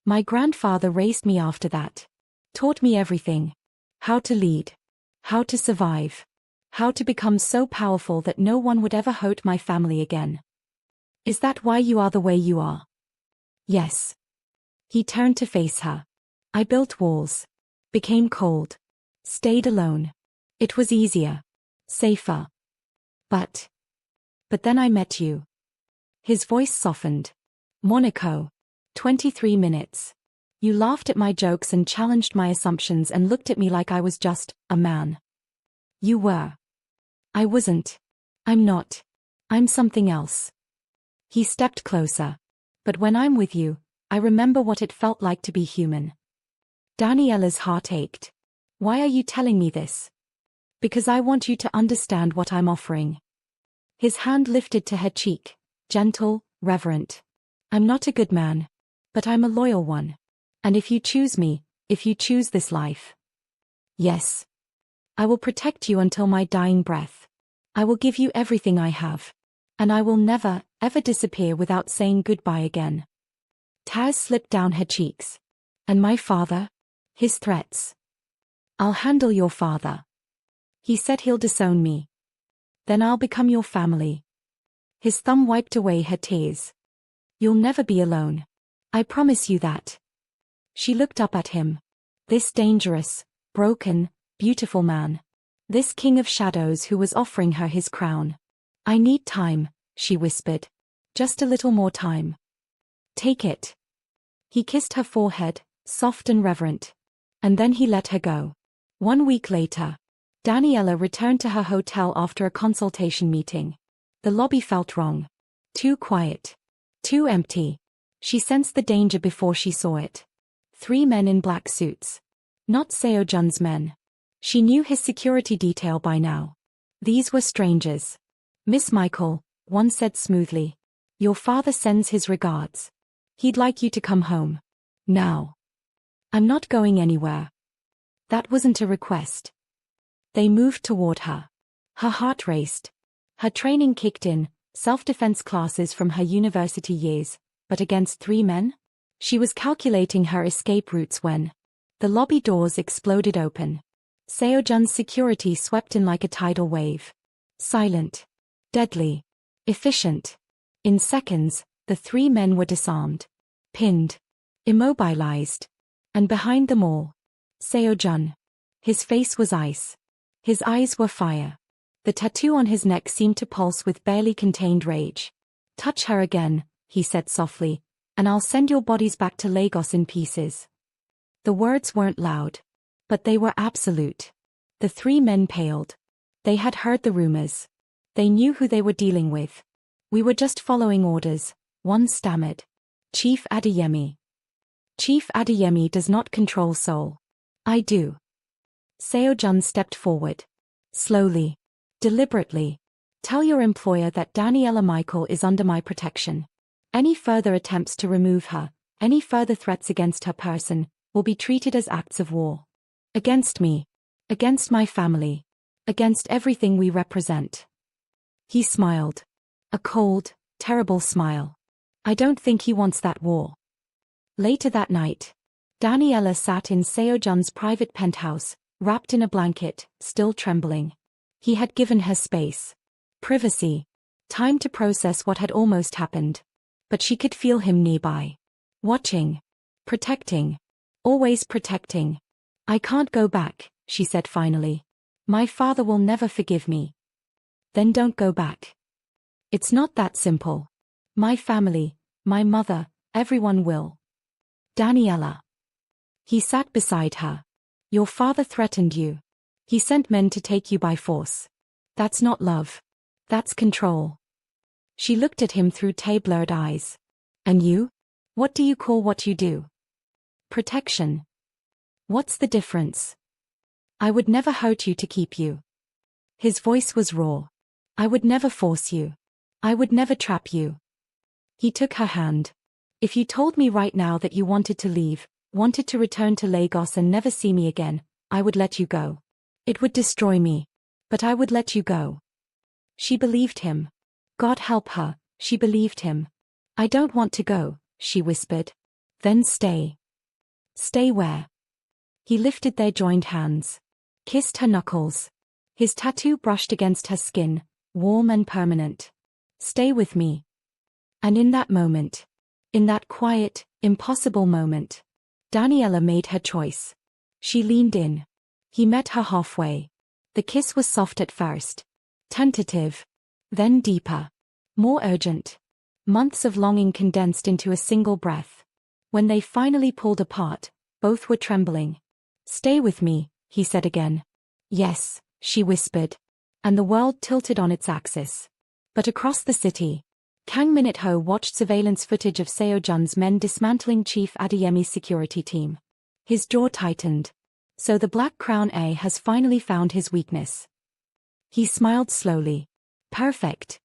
"My grandfather raised me after that. Taught me everything. How to lead. How to survive. How to become so powerful that no one would ever hurt my family again." "Is that why you are the way you are?" "Yes." He turned to face her. "I built walls. Became cold. Stayed alone. It was easier. Safer. But then I met you." His voice softened. "Monaco. 23 minutes. You laughed at my jokes and challenged my assumptions and looked at me like I was just a man." "You were." "I wasn't. I'm not. I'm something else." He stepped closer. "But when I'm with you, I remember what it felt like to be human." Daniela's heart ached. "Why are you telling me this?" "Because I want you to understand what I'm offering." His hand lifted to her cheek, gentle, reverent. "I'm not a good man. But I'm a loyal one. And if you choose me, if you choose this life. Yes. I will protect you until my dying breath. I will give you everything I have. And I will never, ever disappear without saying goodbye again." Tears slipped down her cheeks. "And my father? His threats?" "I'll handle your father. He said he'll disown me. Then I'll become your family." His thumb wiped away her tears. "You'll never be alone. I promise you that." She looked up at him. This dangerous, broken, beautiful man. This king of shadows who was offering her his crown. "I need time," she whispered. "Just a little more time." "Take it." He kissed her forehead, soft and reverent. And then he let her go. 1 week later, Daniela returned to her hotel after a consultation meeting. The lobby felt wrong. Too quiet. Too empty. She sensed the danger before she saw it. 3 men in black suits. Not Seo-jun's men. She knew his security detail by now. These were strangers. "Miss Michael," one said smoothly. "Your father sends his regards. He'd like you to come home. Now." "I'm not going anywhere." That wasn't a request. They moved toward her. Her heart raced. Her training kicked in, self-defense classes from her university years, but against 3 men? She was calculating her escape routes when the lobby doors exploded open. Seo-jun's security swept in like a tidal wave. Silent. Deadly. Efficient. In seconds, the 3 men were disarmed. Pinned. Immobilized. And behind them all, Seo-jun. His face was ice. His eyes were fire. The tattoo on his neck seemed to pulse with barely contained rage. "Touch her again," he said softly, and I'll send your bodies back to Lagos in pieces." The words weren't loud, but they were absolute. The three men paled. They had heard the rumors. They knew who they were dealing with. "We were just following orders," one stammered. "Chief Adeyemi. Chief Adeyemi does not control Seoul." "I do." Seo-jun stepped forward. Slowly. Deliberately. "Tell your employer that Daniela Michael is under my protection. Any further attempts to remove her, any further threats against her person, will be treated as acts of war. Against me. Against my family. Against everything we represent." He smiled. A cold, terrible smile. "I don't think he wants that war." Later that night, Daniela sat in Seo-jun's private penthouse, wrapped in a blanket, still trembling. He had given her space. Privacy. Time to process what had almost happened. But she could feel him nearby. Watching. Protecting. Always protecting. "I can't go back," she said finally. "My father will never forgive me." "Then don't go back." "It's not that simple. My family, my mother, everyone will." "Daniela." He sat beside her. "Your father threatened you. He sent men to take you by force. That's not love. That's control." She looked at him through tear-blurred eyes. "And you? What do you call what you do?" "Protection." "What's the difference?" "I would never hurt you to keep you." His voice was raw. "I would never force you. I would never trap you." He took her hand. "If you told me right now that you wanted to leave, wanted to return to Lagos and never see me again, I would let you go. It would destroy me. But I would let you go." She believed him. God help her, she believed him. "I don't want to go," she whispered. "Then stay." "Stay where?" He lifted their joined hands. Kissed her knuckles. His tattoo brushed against her skin, warm and permanent. "Stay with me." And in that moment, in that quiet, impossible moment, Daniela made her choice. She leaned in. He met her halfway. The kiss was soft at first. Tentative. Then deeper. More urgent. Months of longing condensed into a single breath. When they finally pulled apart, both were trembling. "Stay with me," he said again. "Yes," she whispered. And the world tilted on its axis. But across the city, Kang Min-ho watched surveillance footage of Seo-jun's men dismantling Chief Adeyemi's security team. His jaw tightened. So the Black Crown A has finally found his weakness. He smiled slowly. Perfect.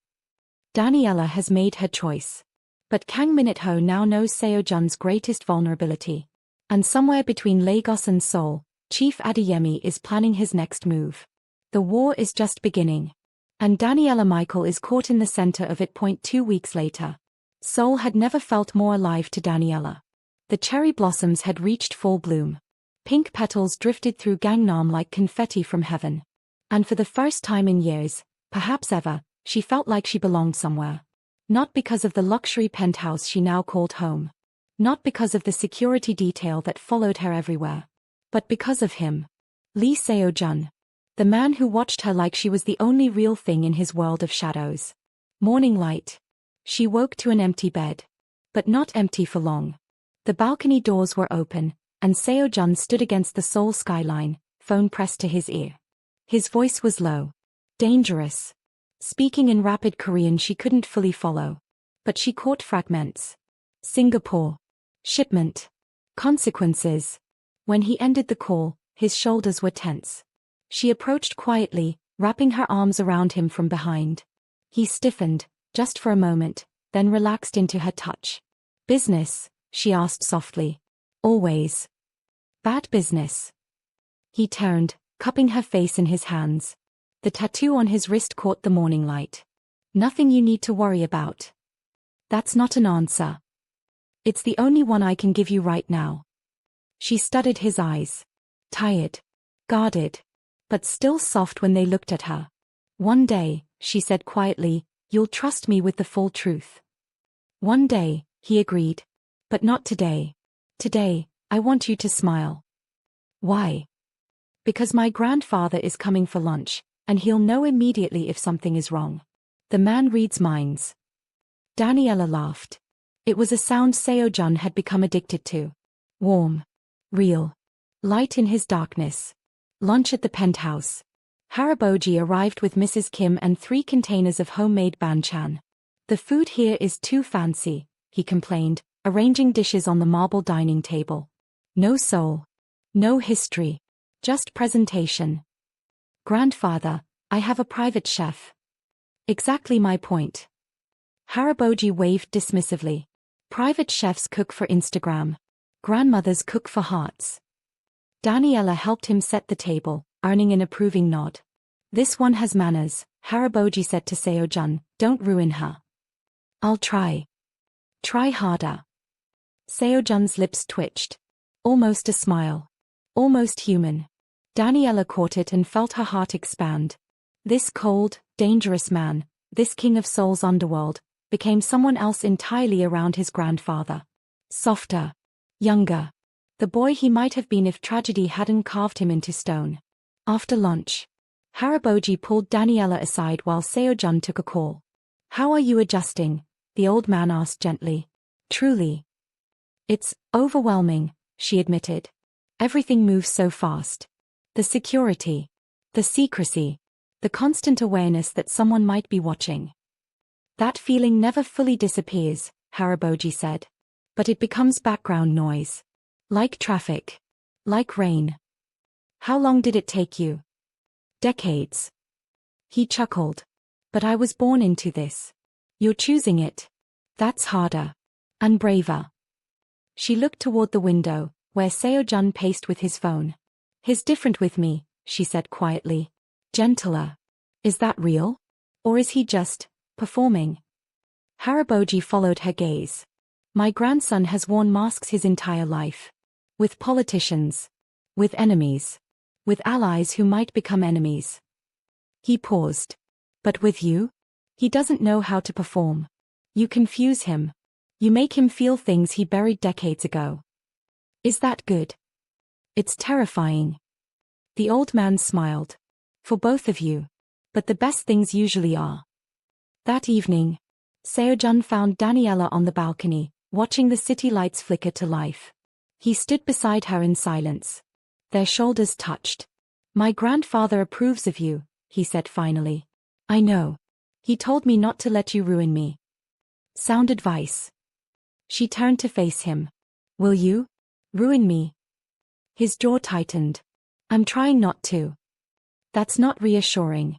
Daniela has made her choice. But Kang Min-ho now knows Seo-jun's greatest vulnerability. And somewhere between Lagos and Seoul, Chief Adeyemi is planning his next move. The war is just beginning. And Daniela Michael is caught in the center of it. 2 weeks later. Seoul had never felt more alive to Daniela. The cherry blossoms had reached full bloom. Pink petals drifted through Gangnam like confetti from heaven. And for the first time in years, perhaps ever, she felt like she belonged somewhere. Not because of the luxury penthouse she now called home. Not because of the security detail that followed her everywhere. But because of him. Lee Seo-jun. The man who watched her like she was the only real thing in his world of shadows. Morning light. She woke to an empty bed. But not empty for long. The balcony doors were open, and Seo-jun stood against the Seoul skyline, phone pressed to his ear. His voice was low. Dangerous. Speaking in rapid Korean she couldn't fully follow. But she caught fragments. Singapore. Shipment. Consequences. When he ended the call, his shoulders were tense. She approached quietly, wrapping her arms around him from behind. He stiffened, just for a moment, then relaxed into her touch. "Business?" she asked softly. "Always." "Bad business?" He turned, cupping her face in his hands. The tattoo on his wrist caught the morning light. "Nothing you need to worry about." "That's not an answer." "It's the only one I can give you right now." She studied his eyes. Tired. Guarded. But still soft when they looked at her. "One day," she said quietly, "you'll trust me with the full truth." "One day," he agreed. "But not today. Today, I want you to smile." "Why?" "Because my grandfather is coming for lunch, and he'll know immediately if something is wrong. The man reads minds." Daniela laughed. It was a sound Seo-jun had become addicted to. Warm. Real. Light in his darkness. Lunch at the penthouse. Haraboji arrived with Mrs. Kim and 3 containers of homemade banchan. The food here is too fancy, he complained, arranging dishes on the marble dining table. No soul. No history. Just presentation. Grandfather, I have a private chef. Exactly my point. Haraboji waved dismissively. Private chefs cook for Instagram. Grandmothers cook for hearts. Daniela helped him set the table, earning an approving nod. This one has manners, Haraboji said to Seo-jun, don't ruin her. I'll try. Try harder. Seo-jun's lips twitched. Almost a smile. Almost human. Daniela caught it and felt her heart expand. This cold, dangerous man, this king of Seoul's underworld, became someone else entirely around his grandfather. Softer. Younger. The boy he might have been if tragedy hadn't carved him into stone. After lunch, Haraboji pulled Daniela aside while Seo-jun took a call. How are you adjusting? The old man asked gently. Truly. It's overwhelming, she admitted. Everything moves so fast. The security. The secrecy. The constant awareness that someone might be watching. That feeling never fully disappears, Haraboji said. But it becomes background noise. Like traffic. Like rain. How long did it take you? Decades. He chuckled. But I was born into this. You're choosing it. That's harder. And braver. She looked toward the window, where Seo-jun paced with his phone. He's different with me, she said quietly. Gentler. Is that real? Or is he just performing? Haraboji followed her gaze. My grandson has worn masks his entire life. With politicians. With enemies. With allies who might become enemies. He paused. But with you? He doesn't know how to perform. You confuse him. You make him feel things he buried decades ago. Is that good? It's terrifying. The old man smiled. For both of you. But the best things usually are. That evening, Seo-jun found Daniela on the balcony, watching the city lights flicker to life. He stood beside her in silence. Their shoulders touched. My grandfather approves of you, he said finally. I know. He told me not to let you ruin me. Sound advice. She turned to face him. Will you? Ruin me? His jaw tightened. I'm trying not to. That's not reassuring.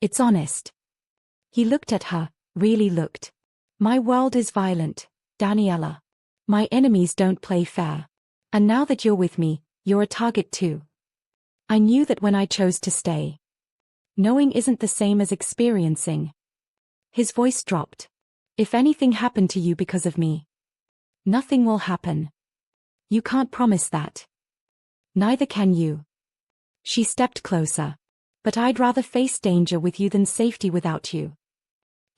It's honest. He looked at her, really looked. My world is violent, Daniela. My enemies don't play fair. And now that you're with me, you're a target too. I knew that when I chose to stay. Knowing isn't the same as experiencing. His voice dropped. If anything happened to you because of me. Nothing will happen. You can't promise that. Neither can you. She stepped closer. But I'd rather face danger with you than safety without you.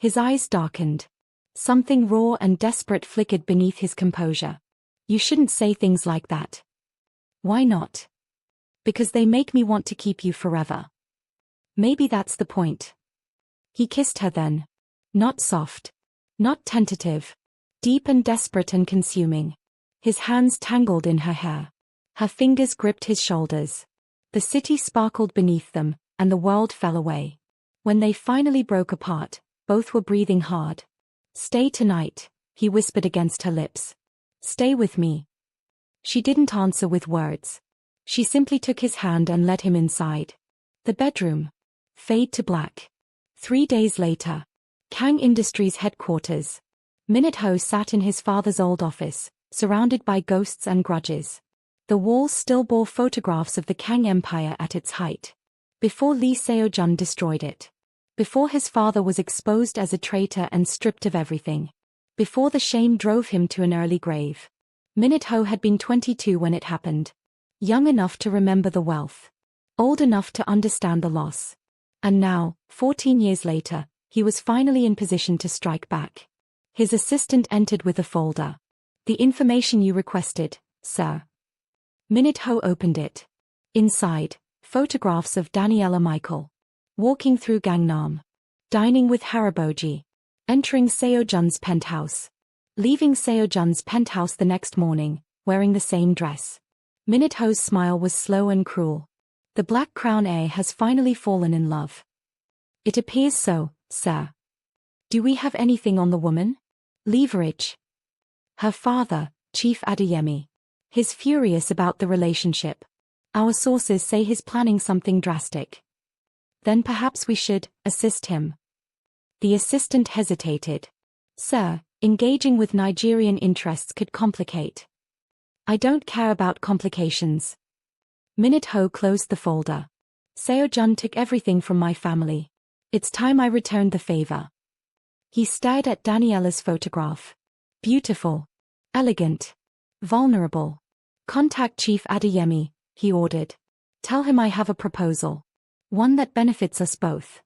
His eyes darkened. Something raw and desperate flickered beneath his composure. You shouldn't say things like that. Why not? Because they make me want to keep you forever. Maybe that's the point. He kissed her then. Not soft. Not tentative. Deep and desperate and consuming. His hands tangled in her hair. Her fingers gripped his shoulders. The city sparkled beneath them, and the world fell away. When they finally broke apart, both were breathing hard. Stay tonight, he whispered against her lips. Stay with me. She didn't answer with words. She simply took his hand and led him inside. The bedroom. Fade to black. 3 days later. Kang Industries headquarters. Minute-ho sat in his father's old office, surrounded by ghosts and grudges. The walls still bore photographs of the Kang Empire at its height. Before Lee Seo-jun destroyed it. Before his father was exposed as a traitor and stripped of everything. Before the shame drove him to an early grave. Minute-ho had been 22 when it happened. Young enough to remember the wealth. Old enough to understand the loss. And now, 14 years later, he was finally in position to strike back. His assistant entered with a folder. The information you requested, sir. Minute-ho opened it. Inside, photographs of Daniela Michael. Walking through Gangnam. Dining with Haraboji. Entering Seo-jun's penthouse. leaving Seo-jun's penthouse the next morning, wearing the same dress. Minute-ho's smile was slow and cruel. The Black Crown heir has finally fallen in love. It appears so, sir. Do we have anything on the woman? Leverage. Her father, Chief Adeyemi. He's furious about the relationship. Our sources say he's planning something drastic. Then perhaps we should assist him. The assistant hesitated. Sir, engaging with Nigerian interests could complicate. I don't care about complications. Minute-ho closed the folder. Seo-jun took everything from my family. It's time I returned the favor. He stared at Daniela's photograph. Beautiful. Elegant. Vulnerable. Contact Chief Adeyemi, he ordered. Tell him I have a proposal. One that benefits us both.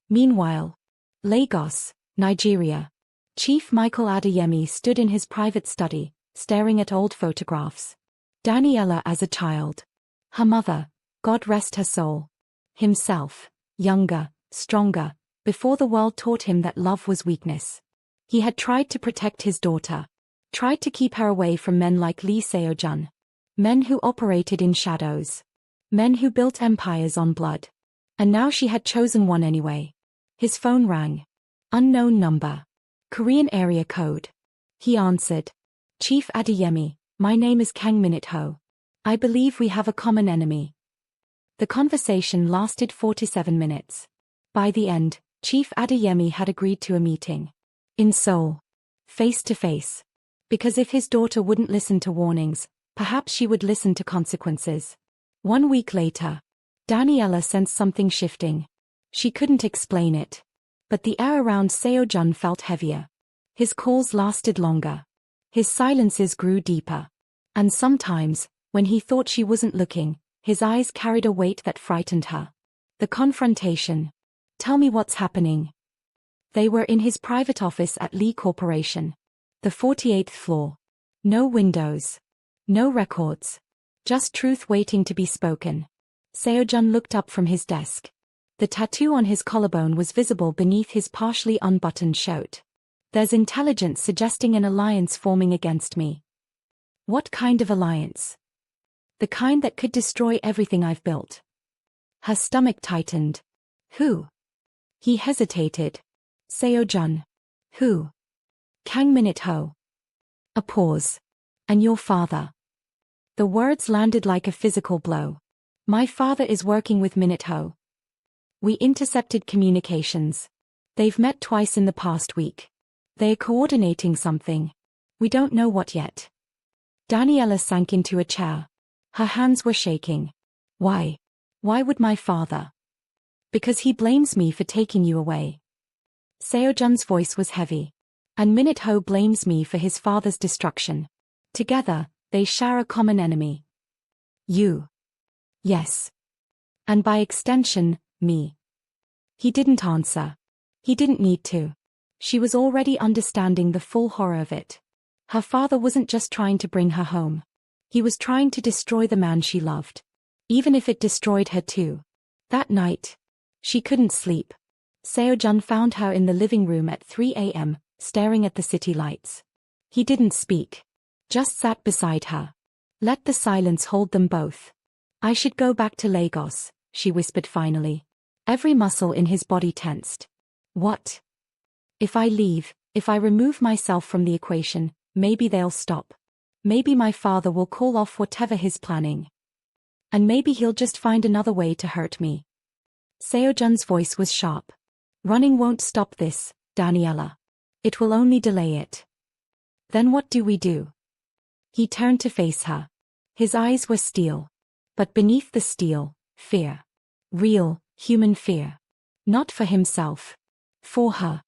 Meanwhile, Lagos, Nigeria. Chief Michael Adeyemi stood in his private study, staring at old photographs. Daniela as a child. Her mother, God rest her soul. Himself, younger, stronger, before the world taught him that love was weakness. He had tried to protect his daughter. Tried to keep her away from men like Lee Seo-jun. Men who operated in shadows. Men who built empires on blood. And now she had chosen one anyway. His phone rang. Unknown number. Korean area code. He answered. Chief Adeyemi, my name is Kang Minute-ho. I believe we have a common enemy. The conversation lasted 47 minutes. By the end, Chief Adeyemi had agreed to a meeting. In Seoul. Face to face. Because if his daughter wouldn't listen to warnings, perhaps she would listen to consequences. 1 week later, Daniela sensed something shifting. She couldn't explain it. But the air around Seo-jun felt heavier. His calls lasted longer. His silences grew deeper. And sometimes, when he thought she wasn't looking, his eyes carried a weight that frightened her. The confrontation. Tell me what's happening. They were in his private office at Lee Corporation. The 48th floor. No windows. No records. Just truth waiting to be spoken. Seo-jun looked up from his desk. The tattoo on his collarbone was visible beneath his partially unbuttoned shirt. There's intelligence suggesting an alliance forming against me. What kind of alliance? The kind that could destroy everything I've built. Her stomach tightened. Who? He hesitated. Seo-jun. Who? Kang Minute-ho. A pause. And your father. The words landed like a physical blow. My father is working with Minute-ho. We intercepted communications. They've met twice in the past week. They're coordinating something. We don't know what yet. Daniela sank into a chair. Her hands were shaking. Why? Why would my father? Because he blames me for taking you away. Seo-jun's voice was heavy. And Minute-ho blames me for his father's destruction. Together, they share a common enemy. You. Yes. And by extension, me. He didn't answer. He didn't need to. She was already understanding the full horror of it. Her father wasn't just trying to bring her home. He was trying to destroy the man she loved. Even if it destroyed her too. That night, she couldn't sleep. Seo-jun found her in the living room at 3 a.m., staring at the city lights. He didn't speak. Just sat beside her. Let the silence hold them both. I should go back to Lagos, she whispered finally. Every muscle in his body tensed. What? If I leave, if I remove myself from the equation, maybe they'll stop. Maybe my father will call off whatever he's planning. And maybe he'll just find another way to hurt me. Seo-jun's voice was sharp. Running won't stop this, Daniela. It will only delay it. Then what do we do? He turned to face her. His eyes were steel. But beneath the steel, fear. Real, human fear. Not for himself. For her.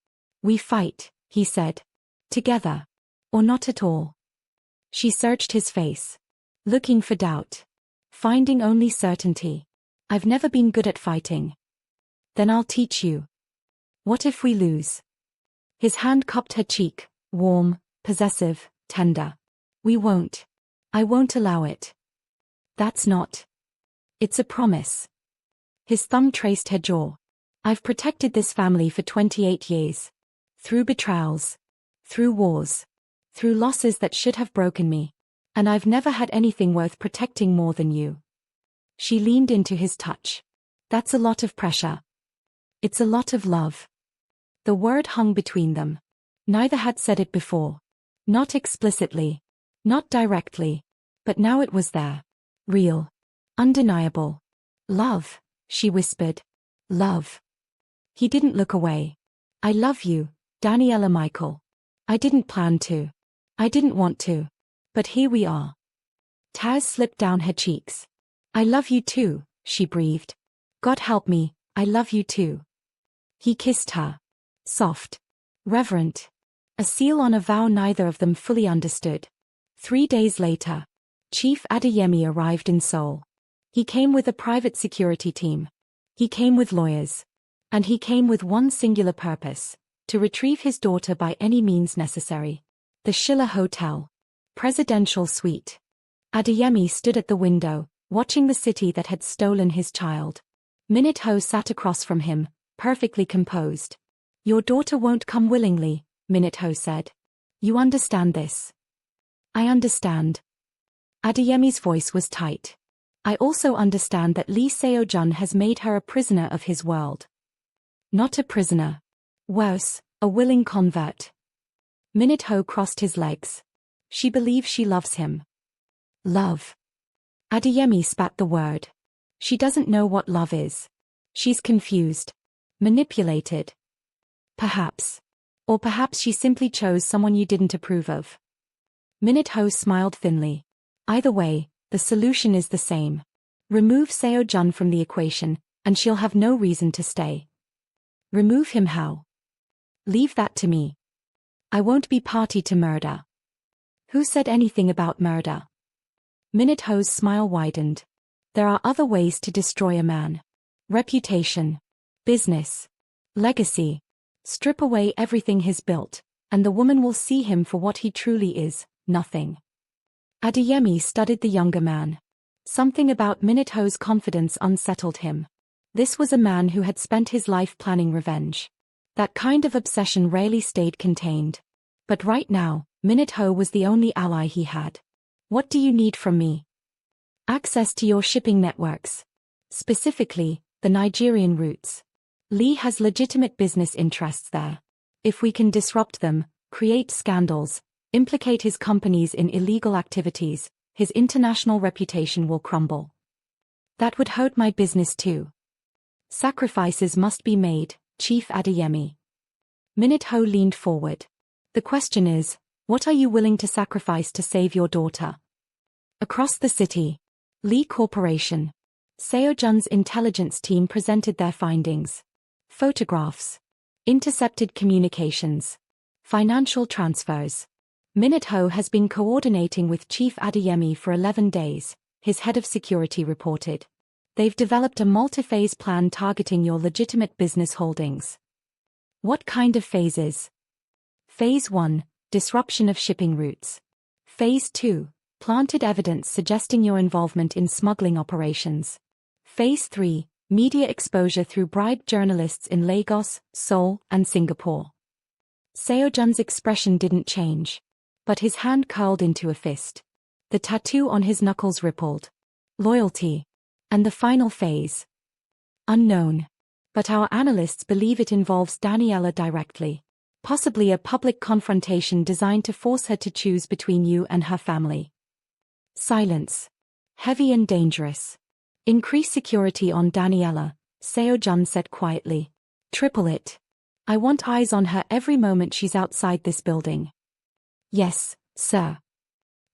We fight, he said. Together. Or not at all. She searched his face. Looking for doubt. Finding only certainty. I've never been good at fighting. Then I'll teach you. What if we lose? His hand cupped her cheek, warm, possessive, tender. We won't. I won't allow it. That's not. It's a promise. His thumb traced her jaw. I've protected this family for 28 years. Through betrayals. Through wars. through losses that should have broken me. And I've never had anything worth protecting more than you. She leaned into his touch. That's a lot of pressure. It's a lot of love. The word hung between them. Neither had said it before. Not explicitly. Not directly. But now it was there. Real. Undeniable. Love, she whispered. Love. He didn't look away. I love you, Daniela Michael. I didn't plan to. I didn't want to. But here we are. Tears slipped down her cheeks. I love you too, she breathed. God help me, I love you too. He kissed her. Soft. Reverent. A seal on a vow neither of them fully understood. 3 days later, Chief Adeyemi arrived in Seoul. He came with a private security team. He came with lawyers. And he came with one singular purpose: to retrieve his daughter by any means necessary. The Schiller Hotel. Presidential suite. Adeyemi stood at the window, watching the city that had stolen his child. Minute-ho sat across from him, perfectly composed. Your daughter won't come willingly, Minute-ho said. You understand this? I understand. Adeyemi's voice was tight. I also understand that Lee Seo-jun has made her a prisoner of his world. Not a prisoner. Worse, a willing convert. Minute-ho crossed his legs. She believes she loves him. Love. Adeyemi spat the word. She doesn't know what love is. She's confused. Manipulated. Perhaps. Or perhaps she simply chose someone you didn't approve of. Minute-ho smiled thinly. Either way, the solution is the same. Remove Seo-jun from the equation, and she'll have no reason to stay. Remove him how? Leave that to me. I won't be party to murder. Who said anything about murder? Minute-ho's smile widened. There are other ways to destroy a man. Reputation. Business. Legacy. Strip away everything he's built, and the woman will see him for what he truly is, nothing. Adeyemi studied the younger man. Something about Minute-ho's confidence unsettled him. This was a man who had spent his life planning revenge. That kind of obsession rarely stayed contained. But right now, Minute-ho was the only ally he had. What do you need from me? Access to your shipping networks. Specifically, the Nigerian routes. Lee has legitimate business interests there. If we can disrupt them, create scandals, implicate his companies in illegal activities, his international reputation will crumble. That would hurt my business too. Sacrifices must be made, Chief Adeyemi. Minute-ho leaned forward. The question is, what are you willing to sacrifice to save your daughter? Across the city, Lee Corporation. Seo-jun's intelligence team presented their findings. Photographs. Intercepted communications. Financial transfers. Minute-ho has been coordinating with Chief Adeyemi for 11 days, his head of security reported. They've developed a multi-phase plan targeting your legitimate business holdings. What kind of phases? Phase 1, disruption of shipping routes. Phase 2, planted evidence suggesting your involvement in smuggling operations. Phase 3, media exposure through bribed journalists in Lagos, Seoul, and Singapore. Seo-jun's expression didn't change. But his hand curled into a fist. The tattoo on his knuckles rippled. Loyalty. And the final phase? Unknown. But our analysts believe it involves Daniela directly. Possibly a public confrontation designed to force her to choose between you and her family. Silence. Heavy and dangerous. Increase security on Daniela, Seo-jun said quietly. Triple it. I want eyes on her every moment she's outside this building. Yes, sir.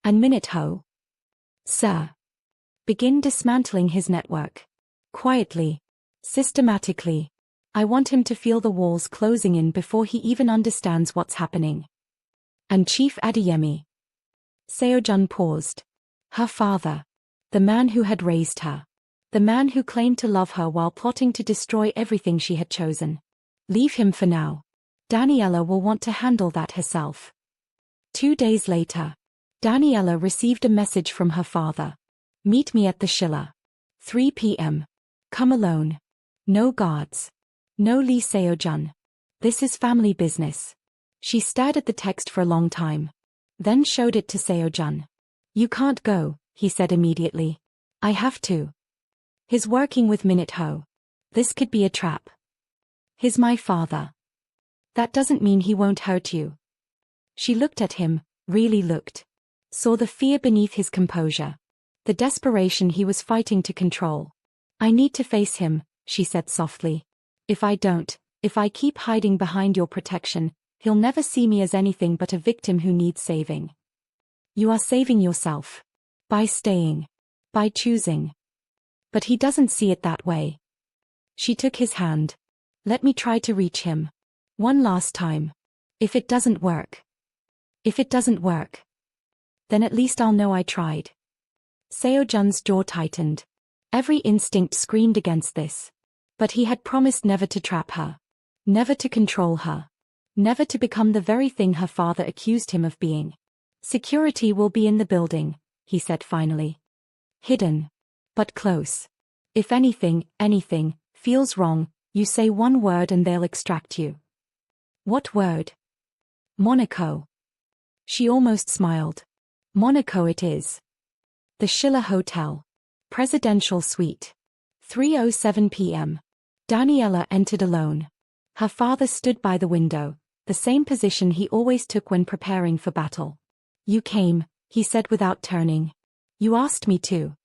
And Minute-ho? Sir. Begin dismantling his network. Quietly. Systematically. I want him to feel the walls closing in before he even understands what's happening. And Chief Adeyemi. Seo-jun paused. Her father. The man who had raised her. The man who claimed to love her while plotting to destroy everything she had chosen. Leave him for now. Daniela will want to handle that herself. 2 days later. Daniela received a message from her father. Meet me at the Schiller. 3 p.m. Come alone. No guards. No Lee Seo-jun. This is family business. She stared at the text for a long time. then showed it to Seo-jun. You can't go, he said immediately. I have to. He's working with Minute-ho. This could be a trap. He's my father. That doesn't mean he won't hurt you. She looked at him, really looked. Saw the fear beneath his composure. The desperation he was fighting to control. I need to face him, she said softly. If I don't, if I keep hiding behind your protection, he'll never see me as anything but a victim who needs saving. You are saving yourself. By staying. By choosing. But he doesn't see it that way. She took his hand. Let me try to reach him. One last time. If it doesn't work. If it doesn't work. Then at least I'll know I tried. Seo-jun's jaw tightened. Every instinct screamed against this. But he had promised never to trap her. Never to control her. Never to become the very thing her father accused him of being. Security will be in the building, he said finally. Hidden. But close. If anything feels wrong, you say one word and they'll extract you. What word? Monaco. She almost smiled. Monaco it is. The Schiller Hotel. Presidential Suite. 3:07 p.m. Daniela entered alone. Her father stood by the window, the same position he always took when preparing for battle. You came, he said without turning. You asked me to.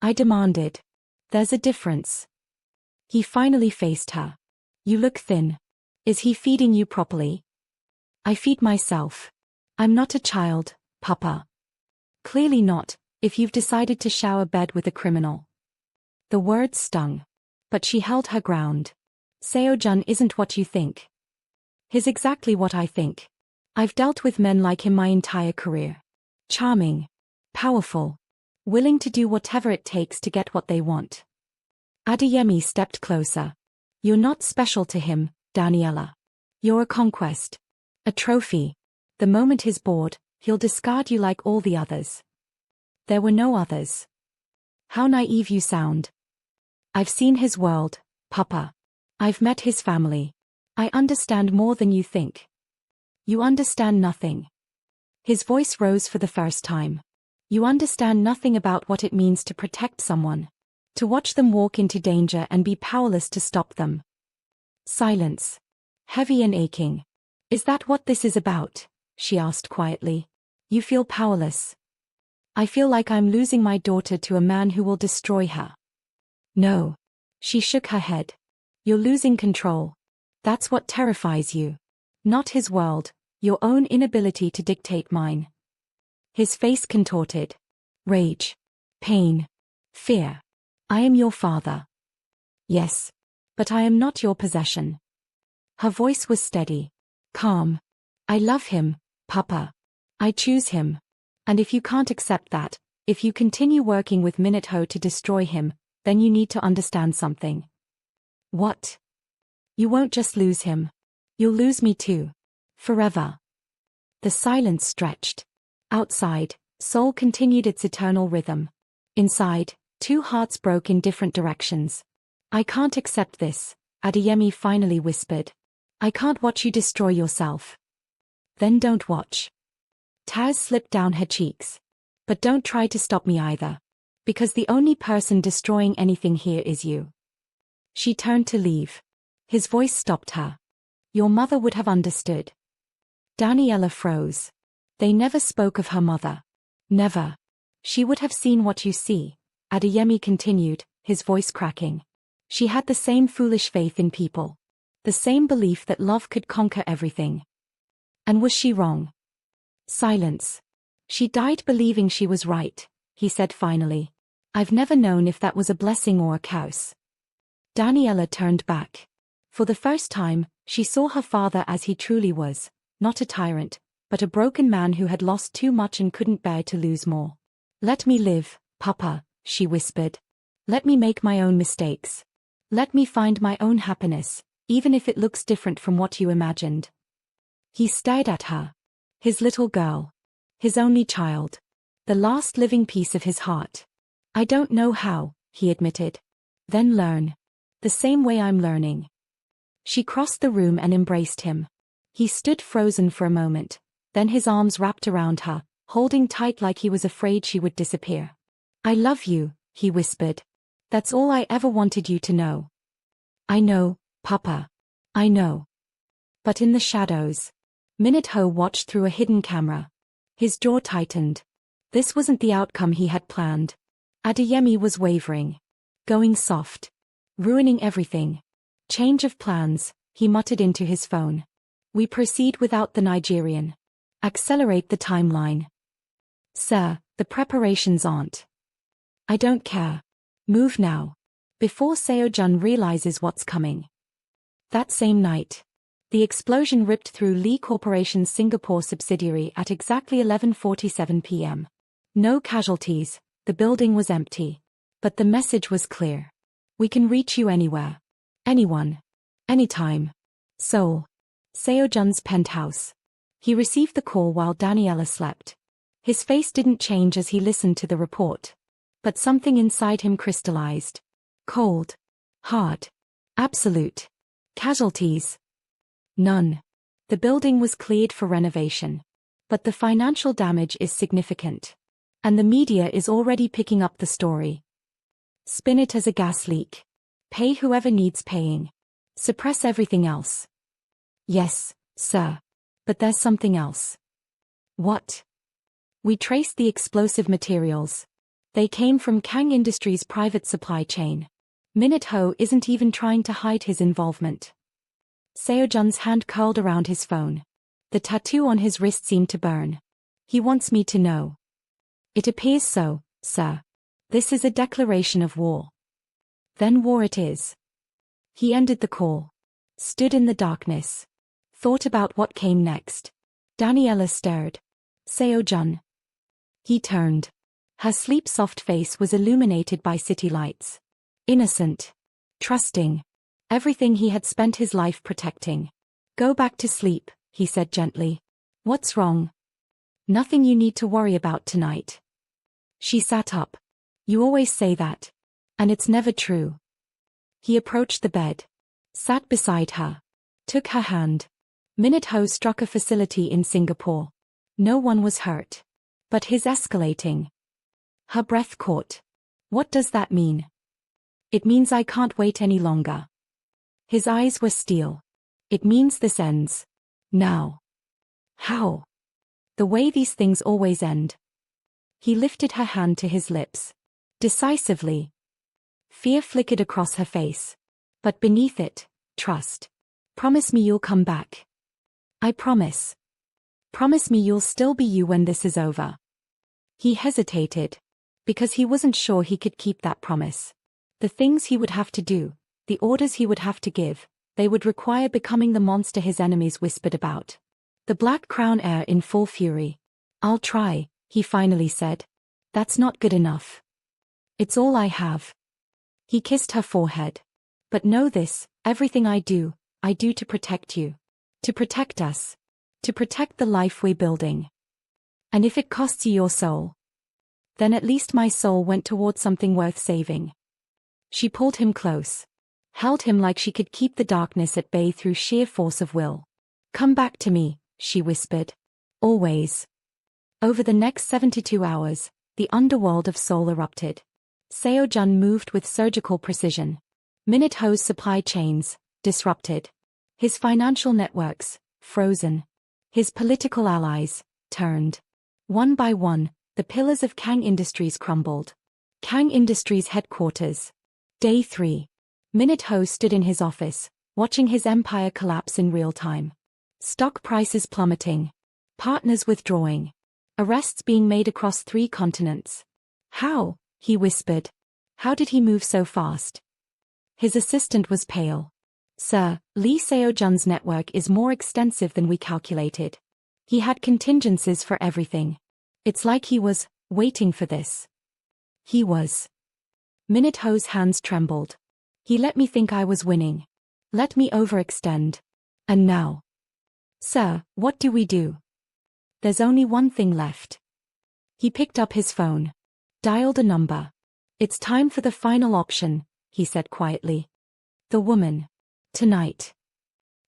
I demanded. There's a difference. He finally faced her. You look thin. Is he feeding you properly? I feed myself. I'm not a child, Papa. Clearly not, if you've decided to shower bed with a criminal. The words stung. But she held her ground. Seo-jun isn't what you think. He's exactly what I think. I've dealt with men like him my entire career. Charming. Powerful. Willing to do whatever it takes to get what they want. Adeyemi stepped closer. You're not special to him, Daniela. You're a conquest. A trophy. The moment he's bored, he'll discard you like all the others. There were no others. How naive you sound. I've seen his world, Papa. I've met his family. I understand more than you think. You understand nothing. His voice rose for the first time. You understand nothing about what it means to protect someone. To watch them walk into danger and be powerless to stop them. Silence. Heavy and aching. Is that what this is about? She asked quietly. You feel powerless. I feel like I'm losing my daughter to a man who will destroy her. No. She shook her head. You're losing control. That's what terrifies you. Not his world, your own inability to dictate mine. His face contorted. Rage. Pain. Fear. I am your father. Yes. But I am not your possession. Her voice was steady. Calm. I love him, Papa. I choose him. And if you can't accept that, if you continue working with Minute-ho to destroy him, then you need to understand something. What? You won't just lose him. You'll lose me too. Forever. The silence stretched. Outside, Seoul continued its eternal rhythm. Inside, two hearts broke in different directions. I can't accept this, Adeyemi finally whispered. I can't watch you destroy yourself. Then don't watch. Tears slipped down her cheeks. But don't try to stop me either. Because the only person destroying anything here is you. She turned to leave. His voice stopped her. Your mother would have understood. Daniela froze. They never spoke of her mother. Never. She would have seen what you see, Adeyemi continued, his voice cracking. She had the same foolish faith in people. The same belief that love could conquer everything. And was she wrong? Silence. She died believing she was right, he said finally. I've never known if that was a blessing or a curse. Daniela turned back. For the first time, she saw her father as he truly was, not a tyrant, but a broken man who had lost too much and couldn't bear to lose more. Let me live, Papa, she whispered. Let me make my own mistakes. Let me find my own happiness, even if it looks different from what you imagined. He stared at her. His little girl. His only child. The last living piece of his heart. I don't know how, he admitted. Then learn. The same way I'm learning. She crossed the room and embraced him. He stood frozen for a moment, then his arms wrapped around her, holding tight like he was afraid she would disappear. "I love you," he whispered. "That's all I ever wanted you to know." "I know, Papa. I know." But in the shadows, Minute-ho watched through a hidden camera. His jaw tightened. This wasn't the outcome he had planned. Adeyemi was wavering. Going soft. Ruining everything. "Change of plans," he muttered into his phone. "We proceed without the Nigerian. Accelerate the timeline." "Sir, the preparations aren't." "I don't care. Move now. Before Seo-jun realizes what's coming." That same night, the explosion ripped through Lee Corporation's Singapore subsidiary at exactly 11:47 p.m. No casualties, the building was empty. But the message was clear. "We can reach you anywhere. Anyone. Anytime. Seoul." Seo-jun's penthouse. He received the call while Daniela slept. His face didn't change as he listened to the report. But something inside him crystallized. Cold. Hard. Absolute. Casualties. None. The building was cleared for renovation. But the financial damage is significant. And the media is already picking up the story. Spin it as a gas leak. Pay whoever needs paying. Suppress everything else. "Yes, sir. But there's something else." "What?" "We traced the explosive materials. They came from Kang Industries' private supply chain." Minute-ho isn't even trying to hide his involvement. Seo-jun's hand curled around his phone. The tattoo on his wrist seemed to burn. "He wants me to know." "It appears so, sir. This is a declaration of war." "Then war it is." He ended the call. Stood in the darkness. Thought about what came next. Daniela stared. "Seo-jun." He turned. Her sleep-soft face was illuminated by city lights. Innocent. Trusting. Everything he had spent his life protecting. "Go back to sleep," he said gently. "What's wrong?" "Nothing you need to worry about tonight." She sat up. "You always say that. And it's never true." He approached the bed. Sat beside her. Took her hand. Minute-ho struck a facility in Singapore. No one was hurt. But his escalating. Her breath caught. "What does that mean?" "It means I can't wait any longer." His eyes were steel. "It means this ends. Now." "How?" "The way these things always end." He lifted her hand to his lips. Decisively. Fear flickered across her face. But beneath it, trust. "Promise me you'll come back." "I promise." "Promise me you'll still be you when this is over." He hesitated. Because he wasn't sure he could keep that promise. The things he would have to do, the orders he would have to give, they would require becoming the monster his enemies whispered about. The Black Crown heir in full fury. "I'll try," he finally said. "That's not good enough. It's all I have." He kissed her forehead. "But know this, everything I do to protect you. To protect us. To protect the life we're building. And if it costs you your soul, then at least my soul went toward something worth saving." She pulled him close. Held him like she could keep the darkness at bay through sheer force of will. "Come back to me," she whispered. "Always." Over the next 72 hours, the underworld of Seoul erupted. Seo-jun moved with surgical precision. Minute-ho's supply chains, disrupted. His financial networks, frozen. His political allies, turned. One by one, the pillars of Kang Industries crumbled. Kang Industries headquarters. Day 3. Minute-ho stood in his office, watching his empire collapse in real time. Stock prices plummeting. Partners withdrawing. Arrests being made across 3 continents. "How?" he whispered. "How did he move so fast?" His assistant was pale. "Sir, Lee Seo-jun's network is more extensive than we calculated. He had contingencies for everything. It's like he was waiting for this." He was. Minute-ho's hands trembled. "He let me think I was winning. Let me overextend. And now." "Sir, what do we do?" "There's only one thing left." He picked up his phone. Dialed a number. "It's time for the final option," he said quietly. "The woman. Tonight."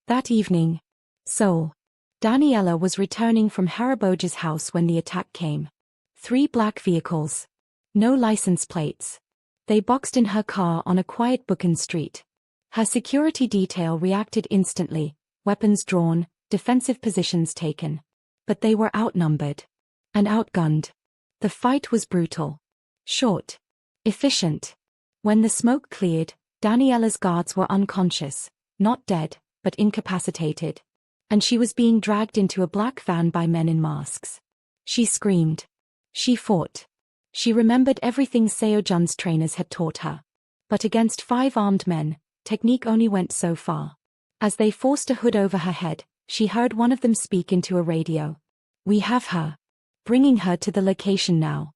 That evening. Seoul. Daniela was returning from Haraboja's house when the attack came. 3 black vehicles. No license plates. They boxed in her car on a quiet Buchan street. Her security detail reacted instantly, weapons drawn, defensive positions taken. But they were outnumbered. And outgunned. The fight was brutal. Short. Efficient. When the smoke cleared, Daniela's guards were unconscious, not dead, but incapacitated. And she was being dragged into a black van by men in masks. She screamed. She fought. She remembered everything Seo-jun's trainers had taught her. But against 5 armed men, technique only went so far. As they forced a hood over her head, she heard one of them speak into a radio. "We have her. Bringing her to the location now."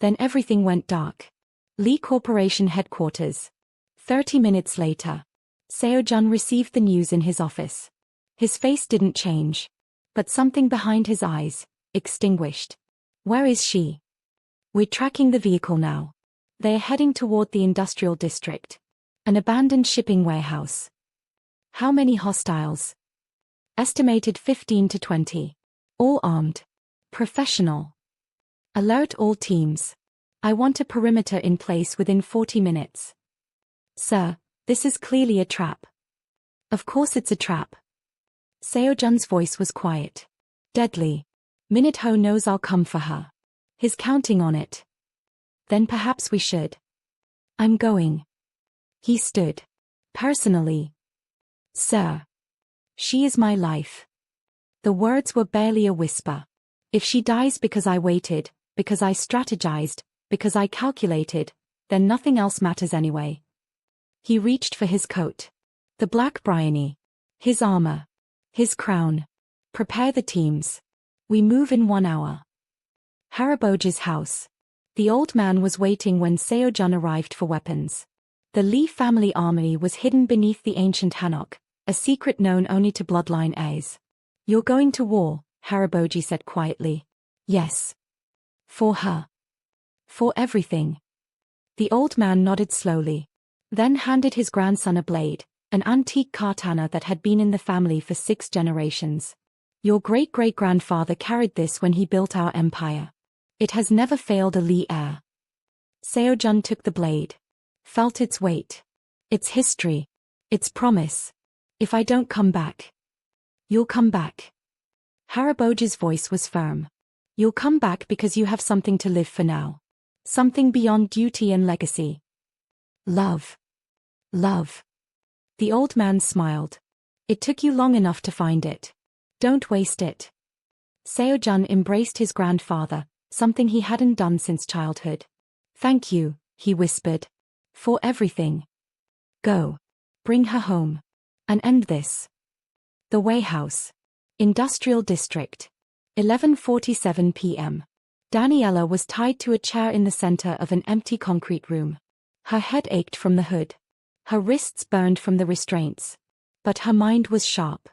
Then everything went dark. Lee Corporation headquarters. 30 minutes later. Seo-jun received the news in his office. His face didn't change. But something behind his eyes, extinguished. "Where is she?" "We're tracking the vehicle now. They're heading toward the industrial district. An abandoned shipping warehouse." "How many hostiles?" "Estimated 15 to 20. All armed. Professional. Alert all teams. I want a perimeter in place within 40 minutes. Sir, this is clearly a trap." "Of course it's a trap." Seo-jun's voice was quiet. "Deadly. Minute-ho knows I'll come for her. He's counting on it." "Then perhaps we should." "I'm going." He stood. "Personally." "Sir. She is my life." The words were barely a whisper. "If she dies because I waited, because I strategized, because I calculated, then nothing else matters anyway." He reached for his coat. The black bryony. His armor. His crown. "Prepare the teams. We move in 1 hour." Haraboja's house. The old man was waiting when Seo-jun arrived for weapons. The Lee family armory was hidden beneath the ancient hanok, a secret known only to bloodline heirs. "You're going to war," Haraboji said quietly. "Yes." "For her." "For everything." The old man nodded slowly. Then handed his grandson a blade, an antique katana that had been in the family for 6 generations. "Your great-great-grandfather carried this when he built our empire. It has never failed a Lee heir." Seo-jun took the blade. Felt its weight. Its history. Its promise. "If I don't come back." "You'll come back." Haraboja's voice was firm. "You'll come back because you have something to live for now. Something beyond duty and legacy. Love. Love." The old man smiled. "It took you long enough to find it. Don't waste it." Seo-jun embraced his grandfather, something he hadn't done since childhood. "Thank you," he whispered. "For everything. Go. Bring her home. And end this." The warehouse. Industrial district. 11:47 p.m. Daniela was tied to a chair in the center of an empty concrete room. Her head ached from the hood. Her wrists burned from the restraints. But her mind was sharp.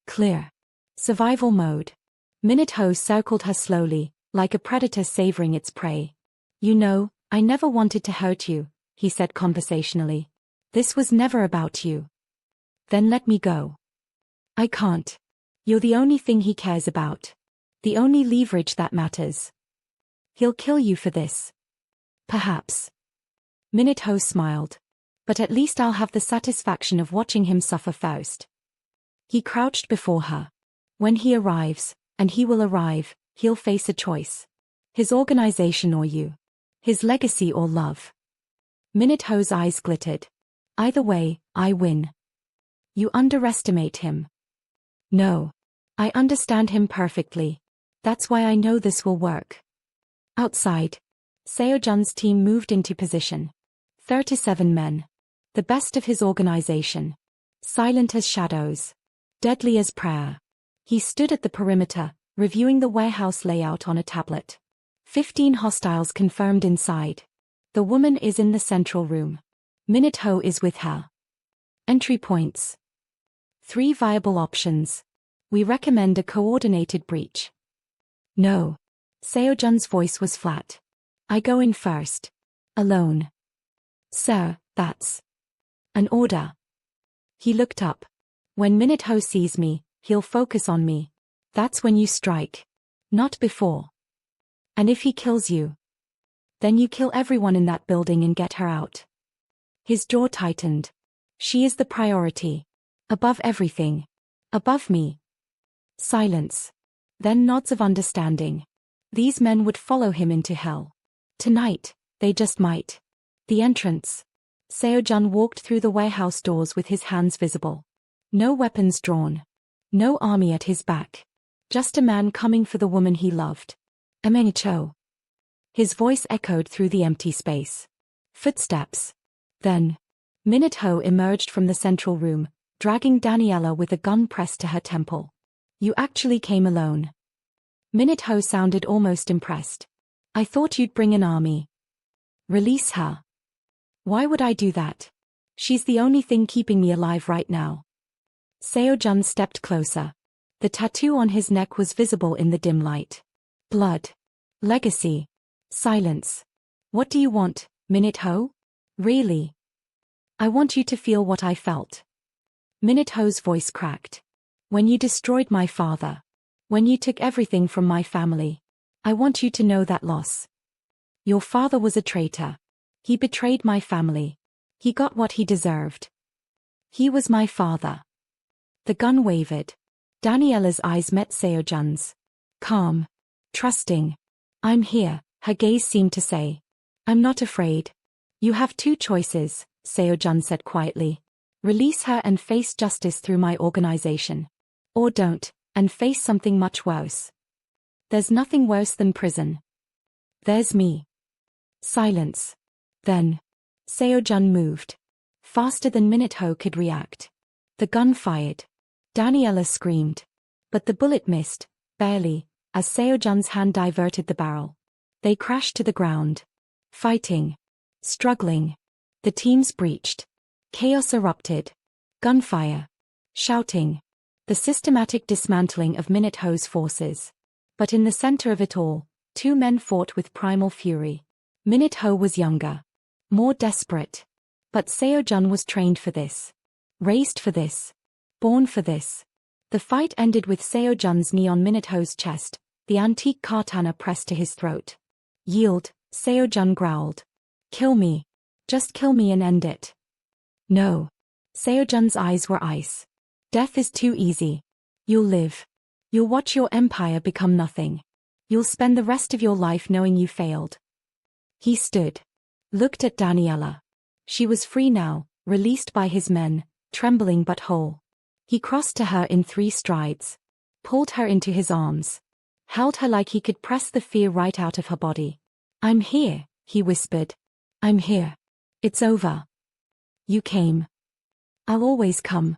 Clear. Survival mode. Minute-ho circled her slowly, like a predator savoring its prey. "You know, I never wanted to hurt you," he said conversationally. "This was never about you." "Then let me go." "I can't. You're the only thing he cares about. The only leverage that matters." "He'll kill you for this." "Perhaps." Minute-ho smiled. "But at least I'll have the satisfaction of watching him suffer first." He crouched before her. "When he arrives, and he will arrive, he'll face a choice. His organization or you. His legacy or love." Minute-ho's eyes glittered. "Either way, I win." "You underestimate him." "No. I understand him perfectly. That's why I know this will work." Outside. Seo-jun's team moved into position. 37 men. The best of his organization. Silent as shadows. Deadly as prayer. He stood at the perimeter, reviewing the warehouse layout on a tablet. 15 hostiles confirmed inside. The woman is in the central room. Minute-ho is with her. Entry points. 3 viable options. We recommend a coordinated breach. No. Seo-jun's voice was flat. I go in first. Alone. Sir, that's an order. He looked up. When Minute-ho sees me, he'll focus on me, That's when you strike. Not before. And if he kills you, then you kill everyone in that building and get her out. His jaw tightened. She is the priority. Above everything. Above me. Silence. Then nods of understanding. These men would follow him into hell. Tonight, they just might. The entrance. Seo-jun walked through the warehouse doors with his hands visible. No weapons drawn. No army at his back. Just a man coming for the woman he loved. Cho. His voice echoed through the empty space. Footsteps. Then, Minute-ho emerged from the central room, dragging Daniela with a gun pressed to her temple. You actually came alone. Minute-ho sounded almost impressed. I thought you'd bring an army. Release her. Why would I do that? She's the only thing keeping me alive right now. Seo-jun stepped closer. The tattoo on his neck was visible in the dim light. Blood. Legacy. Silence. What do you want, Minute-ho? Really? I want you to feel what I felt. Minute-ho's voice cracked. When you destroyed my father. When you took everything from my family. I want you to know that loss. Your father was a traitor. He betrayed my family. He got what he deserved. He was my father. The gun wavered. Daniela's eyes met Seo-jun's. Calm. Trusting. I'm here, her gaze seemed to say. I'm not afraid. You have two choices, Seo-jun said quietly. Release her and face justice through my organization. Or don't, and face something much worse. There's nothing worse than prison. There's me. Silence. Then, Seo-jun moved. Faster than Minute-ho could react. The gun fired. Daniela screamed. But the bullet missed, barely, as Seo-jun's hand diverted the barrel. They crashed to the ground. Fighting. Struggling. The teams breached. Chaos erupted. Gunfire. Shouting. The systematic dismantling of Minute-ho's forces. But in the center of it all, two men fought with primal fury. Minute-ho was younger. More desperate. But Seo-jun was trained for this. Raised for this. Born for this. The fight ended with Seo-jun's knee on Minute-ho's chest, the antique katana pressed to his throat. Yield, Seo-jun growled. Kill me. Just kill me and end it. No. Seo-jun's eyes were ice. Death is too easy. You'll live. You'll watch your empire become nothing. You'll spend the rest of your life knowing you failed. He stood. Looked at Daniela. She was free now, released by his men, trembling but whole. He crossed to her in 3 strides. Pulled her into his arms. Held her like he could press the fear right out of her body. I'm here, he whispered. I'm here. It's over. You came. I'll always come.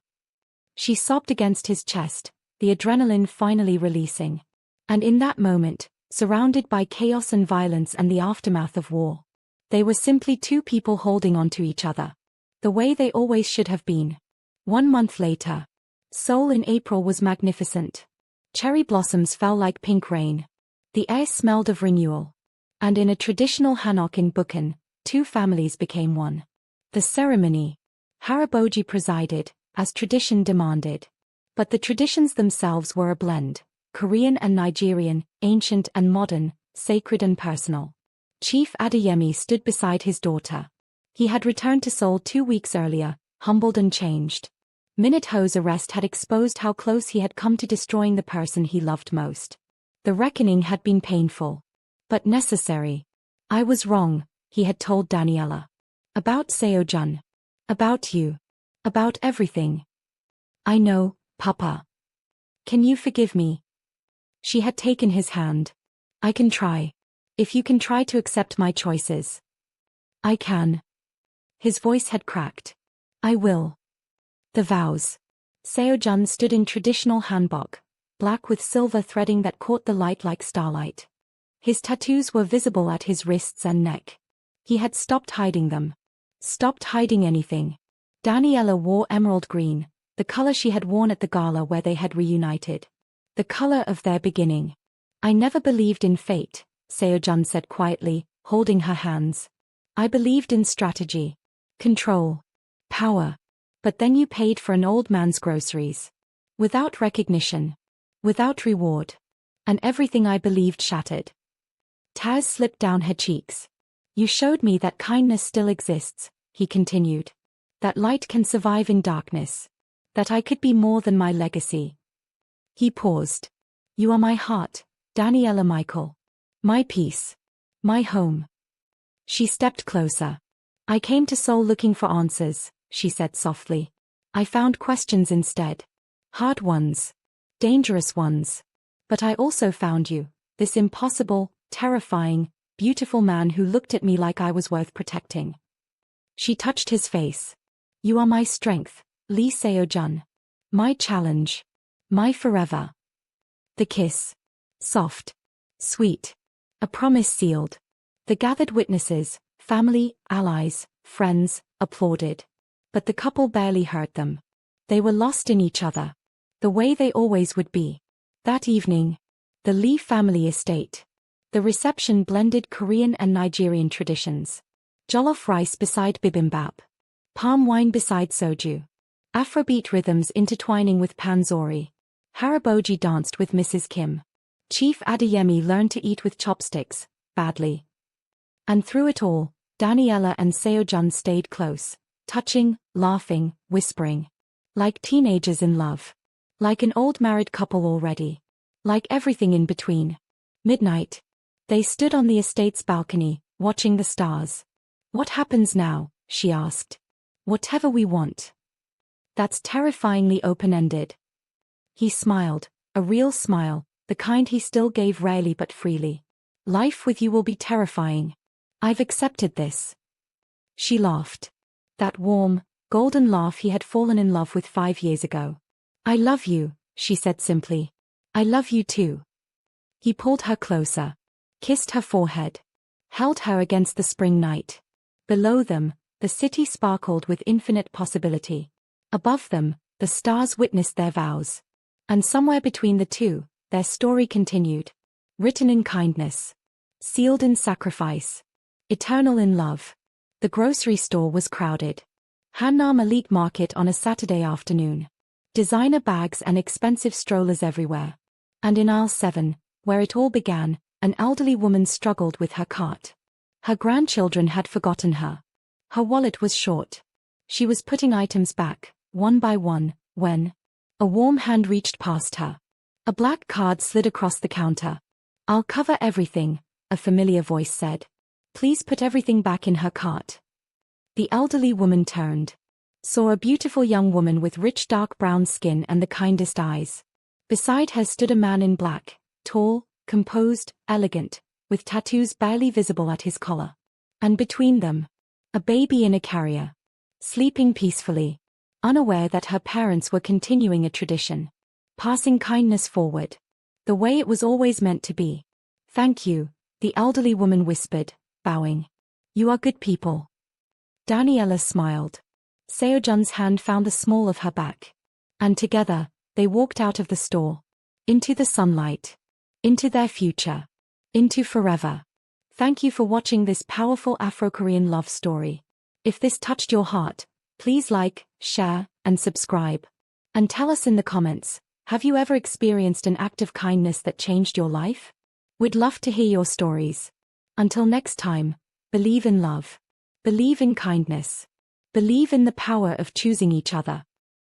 She sobbed against his chest, the adrenaline finally releasing. And in that moment, surrounded by chaos and violence and the aftermath of war, they were simply two people holding on to each other. The way they always should have been. 1 month later. Seoul in April was magnificent. Cherry blossoms fell like pink rain. The air smelled of renewal. And in a traditional hanok in Bukhan, 2 families became one. The ceremony. Haraboji presided, as tradition demanded. But the traditions themselves were a blend, Korean and Nigerian, ancient and modern, sacred and personal. Chief Adeyemi stood beside his daughter. He had returned to Seoul 2 weeks earlier, humbled and changed. Minute-ho's arrest had exposed how close he had come to destroying the person he loved most. The reckoning had been painful. But necessary. I was wrong, he had told Daniela. About Seo-jun. About you. About everything. I know, Papa. Can you forgive me? She had taken his hand. I can try. If you can try to accept my choices. I can. His voice had cracked. I will. The vows. Seo-jun stood in traditional hanbok, black with silver threading that caught the light like starlight. His tattoos were visible at his wrists and neck. He had stopped hiding them. Stopped hiding anything. Daniela wore emerald green, the color she had worn at the gala where they had reunited. The color of their beginning. I never believed in fate, Seo-jun said quietly, holding her hands. I believed in strategy. Control. Power. But then you paid for an old man's groceries. Without recognition. without reward. And everything I believed shattered. Tears slipped down her cheeks. You showed me that kindness still exists, he continued. That light can survive in darkness. That I could be more than my legacy. He paused. You are my heart, Daniela Michael. My peace. My home. She stepped closer. I came to Seoul looking for answers, she said softly. I found questions instead. Hard ones. Dangerous ones. But I also found you, this impossible, terrifying, beautiful man who looked at me like I was worth protecting. She touched his face. You are my strength, Lee Seo-jun. My challenge. My forever. The kiss. Soft. Sweet. A promise sealed. The gathered witnesses, family, allies, friends, applauded. But the couple barely heard them. They were lost in each other. The way they always would be. That evening. The Lee family estate. The reception blended Korean and Nigerian traditions. Jollof rice beside bibimbap. Palm wine beside soju. Afrobeat rhythms intertwining with panzori. Haraboji danced with Mrs. Kim. Chief Adeyemi learned to eat with chopsticks, badly. And through it all, Daniela and Seo-jun stayed close, touching, laughing, whispering. Like teenagers in love. Like an old married couple already. Like everything in between. Midnight. They stood on the estate's balcony, watching the stars. What happens now? She asked. Whatever we want. That's terrifyingly open-ended. He smiled, a real smile, the kind he still gave rarely but freely. Life with you will be terrifying. I've accepted this. She laughed. That warm, golden laugh he had fallen in love with 5 years ago. I love you, she said simply. I love you too. He pulled her closer. Kissed her forehead. Held her against the spring night. Below them, the city sparkled with infinite possibility. Above them, the stars witnessed their vows. And somewhere between the two, their story continued. Written in kindness. Sealed in sacrifice. Eternal in love. The grocery store was crowded. Hannam Elite Market on a Saturday afternoon. Designer bags and expensive strollers everywhere. And in aisle 7, where it all began, an elderly woman struggled with her cart. Her grandchildren had forgotten her. Her wallet was short. She was putting items back, one by one, when a warm hand reached past her. A black card slid across the counter. I'll cover everything, a familiar voice said. Please put everything back in her cart. The elderly woman turned. Saw a beautiful young woman with rich dark brown skin and the kindest eyes. Beside her stood a man in black, tall, composed, elegant, with tattoos barely visible at his collar. And between them, a baby in a carrier. Sleeping peacefully. Unaware that her parents were continuing a tradition. Passing kindness forward. The way it was always meant to be. Thank you, the elderly woman whispered, bowing. You are good people. Daniela smiled. Seo-jun's hand found the small of her back. And together, they walked out of the store. Into the sunlight. Into their future. Into forever. Thank you for watching this powerful Afro-Korean love story. If this touched your heart, please like, share, and subscribe. And tell us in the comments, have you ever experienced an act of kindness that changed your life? We'd love to hear your stories. Until next time, believe in love. Believe in kindness. Believe in the power of choosing each other.